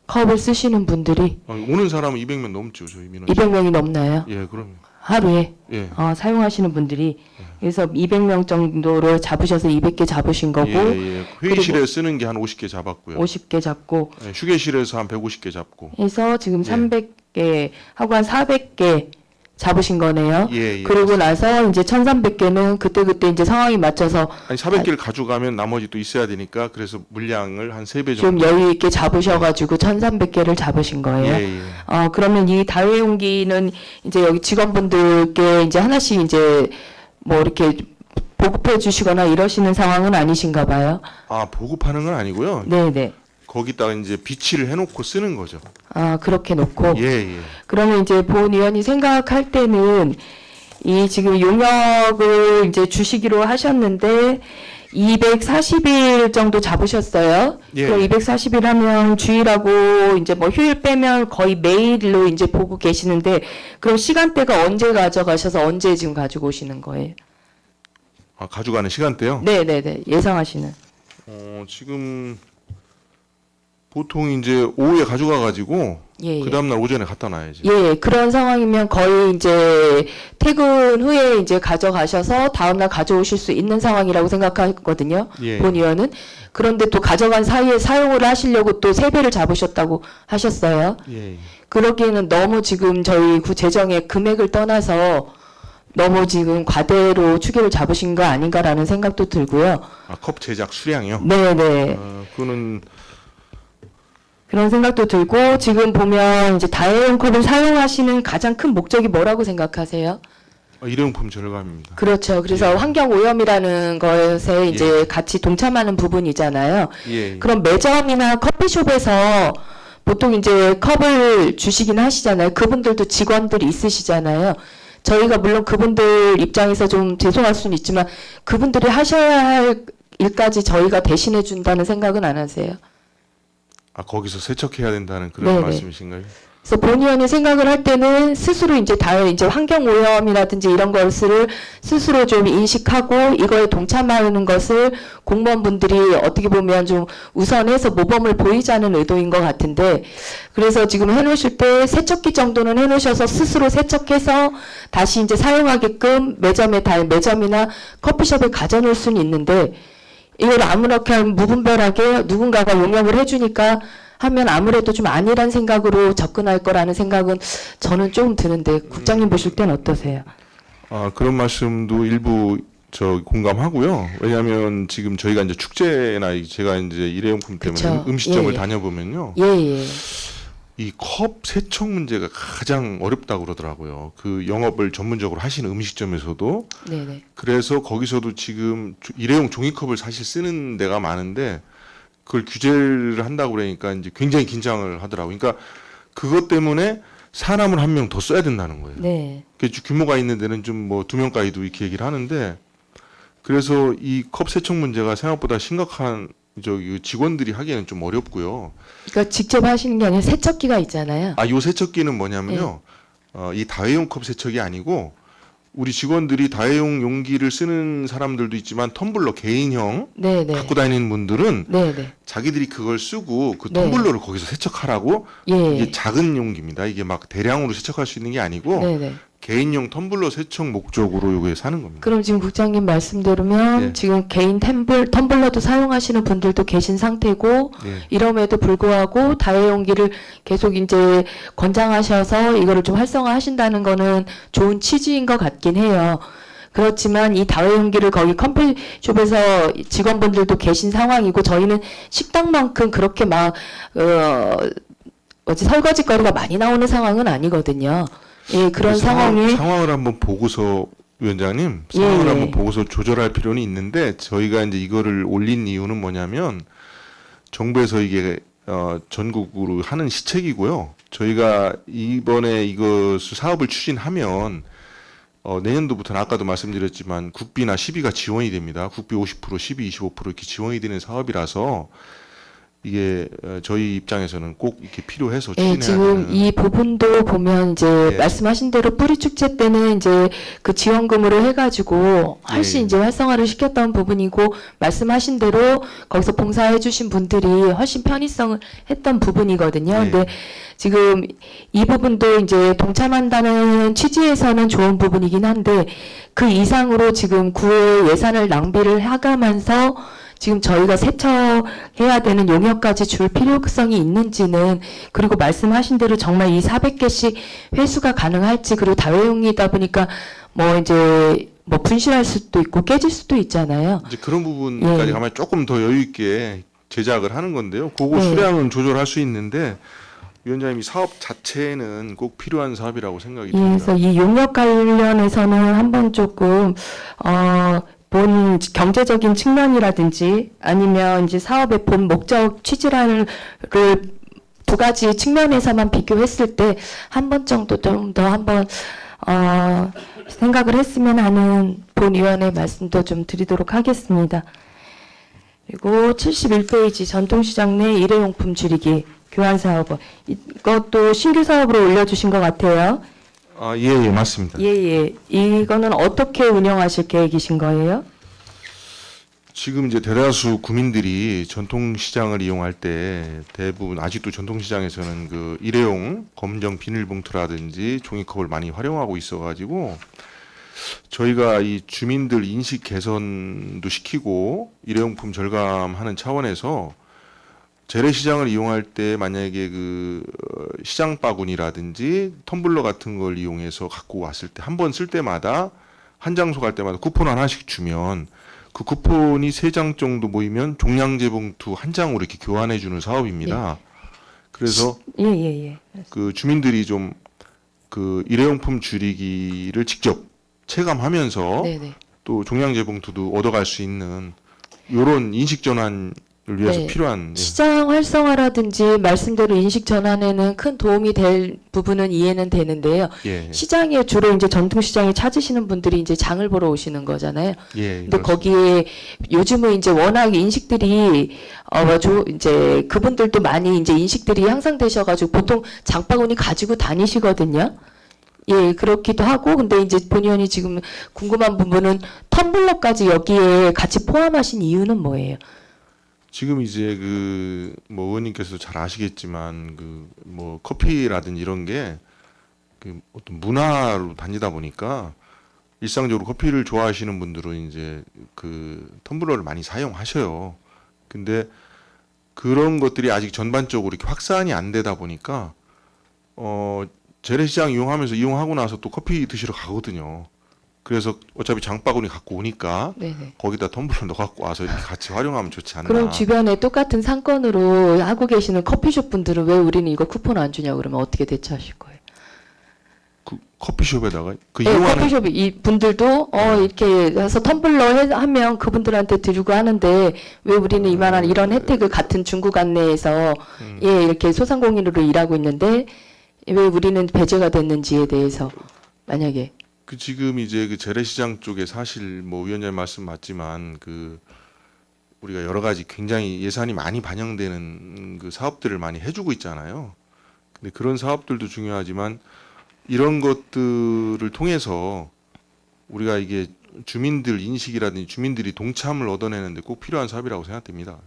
컵을 쓰시는 분들이 오는 사람은 200명 넘죠. 저희 민원실. 200명이 넘나요? 예, 그럼요. 하루에 예. 사용하시는 분들이 그래서 200명 정도로 잡으셔서 200개 잡으신 거고 예. 회의실에 쓰는 게 한 50개 잡았고요. 50개 잡고 예, 휴게실에서 한 150개 잡고. 해서 지금 예. 300개 하고 한 400개 잡으신 거네요. 예. 그러고 나서 이제 1,300개는 그때 이제 상황이 맞춰서 아니 400개를 가져가면 나머지 또 있어야 되니까 그래서 물량을 한 3배 좀 정도. 여유 있게 잡으셔가지고 1,300개를 잡으신 거예요. 예. 그러면 이 다회용기는 이제 여기 직원분들께 이제 하나씩 이제 뭐 이렇게 보급해 주시거나 이러시는 상황은 아니신가 봐요. 보급하는 건 아니고요. 네네. 거기다가 이제 비치를 해놓고 쓰는 거죠. 그렇게 놓고. 예. 그러면 이제 본 의원이 생각할 때는 이 지금 용역을 이제 주시기로 하셨는데 240일 정도 잡으셨어요. 예. 그럼 240일 하면 주일하고 이제 뭐 휴일 빼면 거의 매일로 이제 보고 계시는데 그럼 시간대가 언제 가져가셔서 언제 지금 가지고 오시는 거예요? 가져가는 시간대요. 네네네. 예상하시는. 지금 보통 이제 오후에 가져가 가지고 예. 그 다음 날 오전에 갖다 놔야지. 예, 그런 상황이면 거의 이제 퇴근 후에 이제 가져가셔서 다음날 가져오실 수 있는 상황이라고 생각하거든요. 예. 본 의원은. 그런데 또 가져간 사이에 사용을 하시려고 또 3배를 잡으셨다고 하셨어요. 예. 그러기에는 너무 지금 저희 구 재정의 금액을 떠나서 너무 지금 과대로 추계를 잡으신 거 아닌가라는 생각도 들고요. 컵 제작 수량이요. 네네. 그거는 그런 생각도 들고 지금 보면 이제 다회용 컵을 사용하시는 가장 큰 목적이 뭐라고 생각하세요? 일회용품 절감입니다. 그렇죠. 그래서 예. 환경 오염이라는 것에 이제 같이 동참하는 부분이잖아요. 예. 그럼 매점이나 커피숍에서 보통 이제 컵을 주시긴 하시잖아요. 그분들도 직원들이 있으시잖아요. 저희가 물론 그분들 입장에서 좀 죄송할 수는 있지만 그분들이 하셔야 할 일까지 저희가 대신해 준다는 생각은 안 하세요? 거기서 세척해야 된다는 그런 네네. 말씀이신가요? 그래서 본 의원이 생각을 할 때는 스스로 이제 이제 환경 오염이라든지 이런 것을 스스로 좀 인식하고 이거에 동참하는 것을 공무원분들이 어떻게 보면 좀 우선해서 모범을 보이자는 의도인 것 같은데 그래서 지금 해놓으실 때 세척기 정도는 해놓으셔서 스스로 세척해서 다시 이제 사용하게끔 매점이나 커피숍에 가져놓을 수는 있는데 이걸 아무렇게 무분별하게 누군가가 용역을 해주니까 하면 아무래도 좀 아니란 생각으로 접근할 거라는 생각은 저는 조금 드는데 국장님 보실 때는 어떠세요? 그런 말씀도 일부 저 공감하고요. 왜냐하면 지금 저희가 이제 축제나 제가 이제 일회용품 때문에 그쵸. 음식점을 예, 예. 다녀보면요. 예, 예. 이 컵 세척 문제가 가장 어렵다고 그러더라고요. 그 영업을 전문적으로 하시는 음식점에서도. 네, 네. 그래서 거기서도 지금 일회용 종이컵을 사실 쓰는 데가 많은데 그걸 규제를 한다고 그러니까 이제 굉장히 긴장을 하더라고요. 그러니까 그것 때문에 사람을 한 명 더 써야 된다는 거예요. 네. 그 규모가 있는 데는 좀 뭐 2명까지도 이렇게 얘기를 하는데 그래서 이 컵 세척 문제가 생각보다 심각한 저기 직원들이 하기에는 좀 어렵고요. 그러니까 직접 하시는 게 아니라 세척기가 있잖아요. 요 세척기는 뭐냐면요. 이 다회용 컵 세척이 아니고 우리 직원들이 다회용 용기를 쓰는 사람들도 있지만 텀블러 개인형 네, 네. 갖고 다니는 분들은 네, 네. 자기들이 그걸 쓰고 그 네. 텀블러를 거기서 세척하라고 예. 이게 작은 용기입니다. 이게 막 대량으로 세척할 수 있는 게 아니고 네, 네. 개인용 텀블러 세척 목적으로 요게 사는 겁니다. 그럼 지금 국장님 말씀대로면 네. 지금 개인 텀블러도 사용하시는 분들도 계신 상태고 네. 이럼에도 불구하고 다회용기를 계속 이제 권장하셔서 이거를 좀 활성화하신다는 거는 좋은 취지인 것 같긴 해요. 그렇지만 이 다회용기를 거기 커피숍에서 직원분들도 계신 상황이고 저희는 식당만큼 그렇게 막 설거지거리가 많이 나오는 상황은 아니거든요. 예, 그런 상황이 상황을 한번 보고서 위원장님 예, 상황을 예. 한번 보고서 조절할 필요는 있는데 저희가 이제 이거를 올린 이유는 뭐냐면 정부에서 이게 전국으로 하는 시책이고요. 저희가 이번에 이것을 사업을 추진하면 내년도부터는 아까도 말씀드렸지만 국비나 시비가 지원이 됩니다. 국비 50%, 시비 25% 이렇게 지원이 되는 사업이라서 이게 저희 입장에서는 꼭 이렇게 필요해서 예, 추진해야 지금 되는. 이 부분도 보면 이제 예. 말씀하신 대로 뿌리 축제 때는 이제 그 지원금으로 해가지고 훨씬 예. 이제 활성화를 시켰던 부분이고 말씀하신 대로 거기서 봉사해주신 분들이 훨씬 편의성을 했던 부분이거든요. 예. 근데 지금 이 부분도 이제 동참한다는 취지에서는 좋은 부분이긴 한데 그 이상으로 지금 구의 예산을 낭비를 해가면서 지금 저희가 세척해야 되는 용역까지 줄 필요성이 있는지는 그리고 말씀하신 대로 정말 이 400개씩 회수가 가능할지 그리고 다회용이다 보니까 뭐 이제 뭐 분실할 수도 있고 깨질 수도 있잖아요. 이제 그런 부분까지 예. 가면 조금 더 여유 있게 제작을 하는 건데요. 그거 네. 수량은 조절할 수 있는데 위원장님 이 사업 자체는 꼭 필요한 사업이라고 생각이 예, 듭니다. 그래서 이 용역 관련해서는 한번 조금 본 경제적인 측면이라든지 아니면 이제 사업의 본 목적 취지를 두 가지 측면에서만 비교했을 때 한 번 정도 좀 더 한번 생각을 했으면 하는 본위원의 말씀도 좀 드리도록 하겠습니다. 그리고 71페이지 전통시장 내 일회용품 줄이기 교환 사업은 이것도 신규 사업으로 올려주신 것 같아요. 예, 맞습니다. 예. 이거는 어떻게 운영하실 계획이신 거예요? 지금 이제 대다수 구민들이 전통시장을 이용할 때 대부분 아직도 전통시장에서는 그 일회용 검정 비닐봉투라든지 종이컵을 많이 활용하고 있어가지고 저희가 이 주민들 인식 개선도 시키고 일회용품 절감하는 차원에서 재래시장을 이용할 때 만약에 그 시장 바구니라든지 텀블러 같은 걸 이용해서 갖고 왔을 때 한 번 쓸 때마다 한 장소 갈 때마다 쿠폰 하나씩 주면 그 쿠폰이 3장 정도 모이면 종량제 봉투 한 장으로 이렇게 교환해 주는 사업입니다. 그래서 예. 그 주민들이 좀 그 일회용품 줄이기를 직접 체감하면서 네네. 또 종량제 봉투도 얻어갈 수 있는 이런 인식 전환을 위해서 네. 필요한 시장 활성화라든지 말씀대로 인식 전환에는 큰 도움이 될 부분은 이해는 되는데요. 예, 시장에 주로 이제 전통시장에 찾으시는 분들이 이제 장을 보러 오시는 거잖아요. 예, 근데 그렇습니다. 거기에 요즘은 이제 워낙 인식들이 이제 그분들도 많이 이제 인식들이 향상되셔가지고 보통 장바구니 가지고 다니시거든요. 예, 그렇기도 하고 근데 이제 본 의원이 지금 궁금한 부분은 텀블러까지 여기에 같이 포함하신 이유는 뭐예요? 지금 이제 그 뭐 의원님께서도 잘 아시겠지만 그 뭐 커피라든지 이런 게 그 어떤 문화로 다니다 보니까 일상적으로 커피를 좋아하시는 분들은 이제 그 텀블러를 많이 사용하셔요. 근데 그런 것들이 아직 전반적으로 이렇게 확산이 안 되다 보니까 재래시장 이용하면서 이용하고 나서 또 커피 드시러 가거든요. 그래서 어차피 장바구니 갖고 오니까 네네. 거기다 텀블러 넣어 갖고 와서 이렇게 같이 활용하면 좋지 않나. 그럼 주변에 똑같은 상권으로 하고 계시는 커피숍 분들은 왜 우리는 이거 쿠폰 안 주냐 그러면 어떻게 대처하실 거예요? 그 커피숍에다가 그 네, 이용하는 커피숍 이 분들도 이렇게 해서 텀블러 하면 그분들한테 드리고 하는데 왜 우리는 이만한 이런 혜택을 같은 중국 안내에서 예 이렇게 소상공인으로 일하고 있는데 왜 우리는 배제가 됐는지에 대해서 만약에 그 지금 이제 그 재래시장 쪽에 사실 뭐 위원장님 말씀 맞지만 그 우리가 여러 가지 굉장히 예산이 많이 반영되는 그 사업들을 많이 해주고 있잖아요. 근데 그런 사업들도 중요하지만 이런 것들을 통해서 우리가 이게 주민들 인식이라든지 주민들이 동참을 얻어내는데 꼭 필요한 사업이라고 생각됩니다.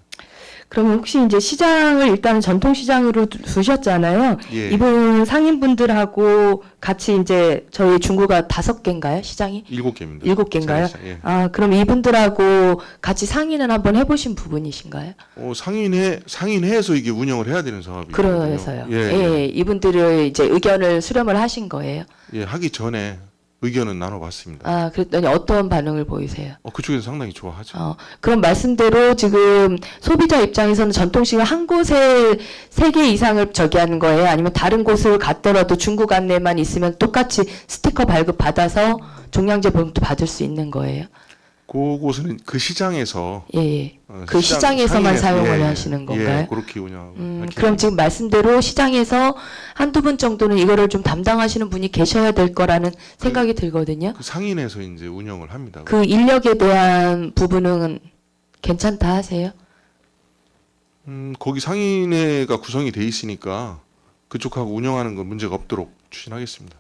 그러면 혹시 이제 시장을 일단은 전통시장으로 두셨잖아요. 예. 이분 상인분들하고 같이 이제 저희 중구가 5개인가요? 시장이? 7개입니다. 7개인가요? 예. 아, 그럼 이분들하고 같이 상의는 한번 해보신 부분이신가요? 상인회에서 이게 운영을 해야 되는 사업이거든요. 그래서요. 예, 예, 이분들을 이제 의견을 수렴을 하신 거예요. 예, 하기 전에 의견은 나눠봤습니다. 아, 그랬더니 어떤 반응을 보이세요? 그쪽에서 상당히 좋아하죠. 그런 말씀대로 지금 소비자 입장에서는 전통시장 한 곳에 3개 이상을 저기 하는 거예요? 아니면 다른 곳을 갔더라도 중국 안내만 있으면 똑같이 스티커 발급 받아서 종량제 봉투 받을 수 있는 거예요? 그곳은 그 시장에서 예, 예. 그 시장에서만 사용을 하시는 건가요? 예, 그렇게 운영하고. 그럼 지금 말씀대로 시장에서 한두 분 정도는 이거를 좀 담당하시는 분이 계셔야 될 거라는 생각이 들거든요. 그 상인에서 이제 운영을 합니다. 그 인력에 대한 부분은 괜찮다 하세요? 거기 상인회가 구성이 돼 있으니까 그쪽하고 운영하는 건 문제가 없도록 추진하겠습니다.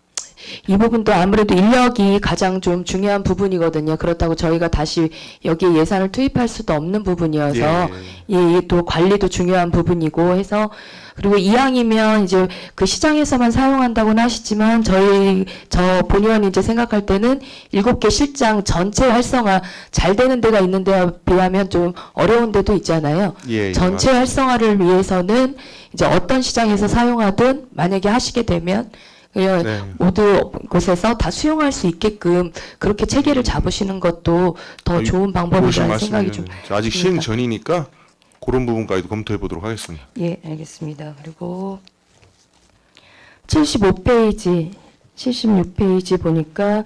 이 부분도 아무래도 인력이 가장 좀 중요한 부분이거든요. 그렇다고 저희가 다시 여기에 예산을 투입할 수도 없는 부분이어서 예, 또 관리도 중요한 부분이고 해서 그리고 이왕이면 이제 그 시장에서만 사용한다고는 하시지만 저 본의원이 이제 생각할 때는 7개 실장 전체 활성화 잘 되는 데가 있는 데에 비하면 좀 어려운 데도 있잖아요. 예, 전체 활성화를 위해서는 이제 어떤 시장에서 사용하든 만약에 하시게 되면 그냥 네. 모두 곳에서 다 수용할 수 있게끔 그렇게 체계를 잡으시는 것도 더 좋은 방법이라는 생각이 좀 아직 듭니다. 시행 전이니까 그런 부분까지도 검토해 보도록 하겠습니다. 예, 알겠습니다. 그리고 75페이지, 76페이지 보니까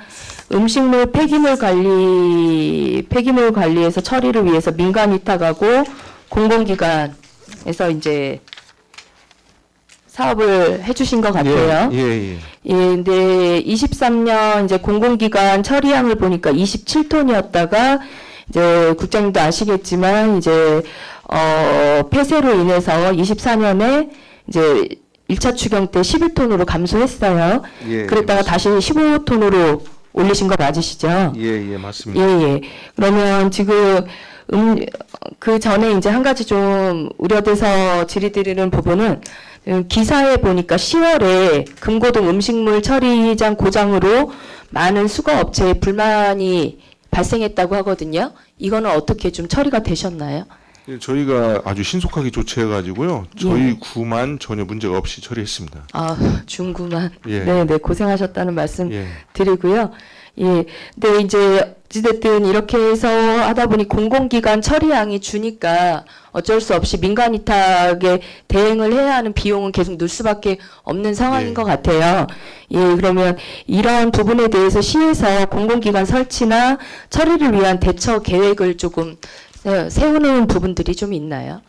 음식물 폐기물 관리에서 처리를 위해서 민간 위탁하고 공공기관에서 이제 사업을 해주신 것 같아요. 예. 예, 근데 23년 이제 공공기관 처리량을 보니까 27톤이었다가 이제 국장님도 아시겠지만 이제 폐쇄로 인해서 24년에 이제 1차 추경 때 11톤으로 감소했어요. 예, 그랬다가 다시 15톤으로 올리신 거 맞으시죠? 예, 맞습니다. 예. 그러면 지금 그 전에 이제 한 가지 좀 우려돼서 질의드리는 부분은 기사에 보니까 10월에 금고동 음식물 처리장 고장으로 많은 수거 업체에 불만이 발생했다고 하거든요. 이거는 어떻게 좀 처리가 되셨나요? 예, 저희가 아주 신속하게 조치해 가지고요. 저희 구만 전혀 문제가 없이 처리했습니다. 아, 중구만. 예. 네, 고생하셨다는 말씀 예. 드리고요. 예. 근데 이제 어찌됐든 이렇게 해서 하다 보니 공공기관 처리량이 주니까 어쩔 수 없이 민간 위탁에 대응을 해야 하는 비용은 계속 늘 수밖에 없는 상황인 예. 것 같아요. 예, 그러면 이런 부분에 대해서 시에서 공공기관 설치나 처리를 위한 대처 계획을 조금 세우는 부분들이 좀 있나요?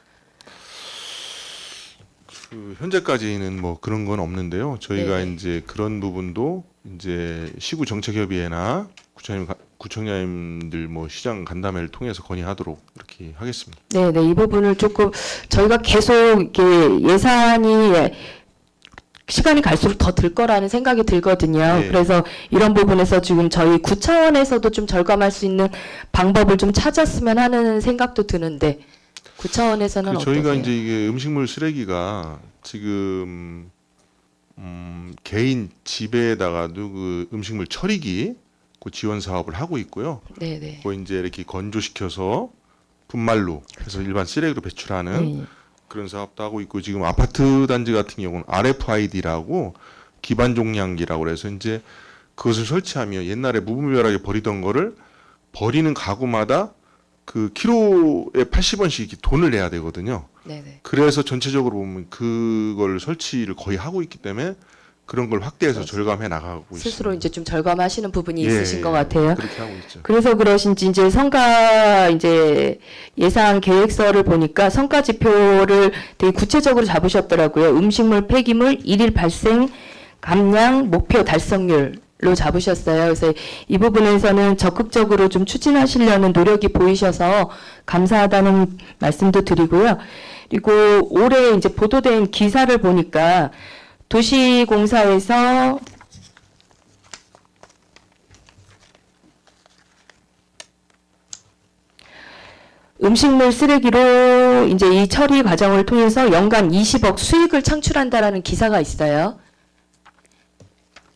그 현재까지는 뭐 그런 건 없는데요. 저희가 네. 이제 그런 부분도 이제 시구 정책협의회나 구청장님들 뭐 시장 간담회를 통해서 건의하도록 이렇게 하겠습니다. 네, 이 부분을 조금 저희가 계속 이렇게 예산이 시간이 갈수록 더 들 거라는 생각이 들거든요. 네. 그래서 이런 부분에서 지금 저희 구 차원에서도 좀 절감할 수 있는 방법을 좀 찾았으면 하는 생각도 드는데 구 차원에서는 어떠세요? 저희가 이제 이게 음식물 쓰레기가 지금 개인 집에다가도 그 음식물 처리기 그 지원 사업을 하고 있고요. 네. 그거 이제 이렇게 건조시켜서 분말로 해서 일반 쓰레기로 배출하는 네. 그런 사업도 하고 있고 지금 아파트 단지 같은 경우는 RFID라고 기반 종량기라고 해서 이제 그것을 설치하며 옛날에 무분별하게 버리던 거를 버리는 가구마다 그 키로에 80원씩 이렇게 돈을 내야 되거든요. 네네. 그래서 전체적으로 보면 그걸 설치를 거의 하고 있기 때문에 그런 걸 확대해서 절감해 나가고 있습니다. 스스로 이제 좀 절감하시는 부분이 예, 있으신 예, 것 같아요. 그렇게 하고 있죠. 그래서 그러신지 이제 성과 이제 예산 계획서를 보니까 성과 지표를 되게 구체적으로 잡으셨더라고요. 음식물 폐기물 일일 발생 감량 목표 달성률로 잡으셨어요. 그래서 이 부분에서는 적극적으로 좀 추진하시려는 노력이 보이셔서 감사하다는 말씀도 드리고요. 그리고 올해 이제 보도된 기사를 보니까 도시공사에서 음식물 쓰레기로 이제 이 처리 과정을 통해서 연간 20억 수익을 창출한다라는 기사가 있어요.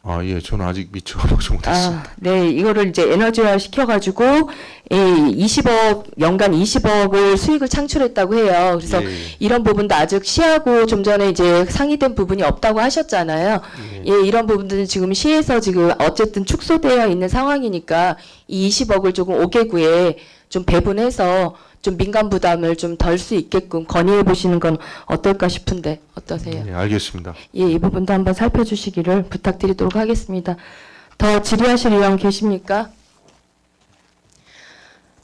아, 예, 저는 아직 미처 보지 못했습니다. 네, 이거를 이제 에너지화 시켜가지고 20억 연간 20억을 수익을 창출했다고 해요. 그래서 예, 예. 이런 부분도 아직 시하고 좀 전에 이제 상의된 부분이 없다고 하셨잖아요. 예, 이런 부분들은 지금 시에서 지금 어쨌든 축소되어 있는 상황이니까 이 20억을 조금 5개구에 좀 배분해서 좀 민간 부담을 좀 덜 수 있게끔 건의해 보시는 건 어떨까 싶은데 어떠세요? 예, 알겠습니다. 예, 이 부분도 한번 살펴주시기를 부탁드리도록 하겠습니다. 더 질의하실 의원 계십니까?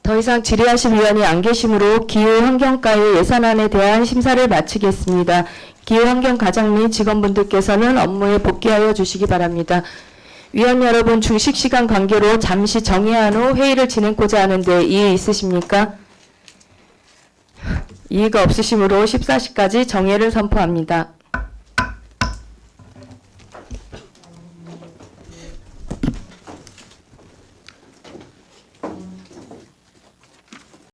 더 이상 질의하실 의원이 안 계시므로 기후환경과의 예산안에 대한 심사를 마치겠습니다. 기후환경과장 및 직원분들께서는 업무에 복귀하여 주시기 바랍니다. 위원 여러분, 중식시간 관계로 잠시 정회한 후 회의를 진행코자 하는데 이의 있으십니까? 이의가 없으시므로 14시까지 정회를 선포합니다.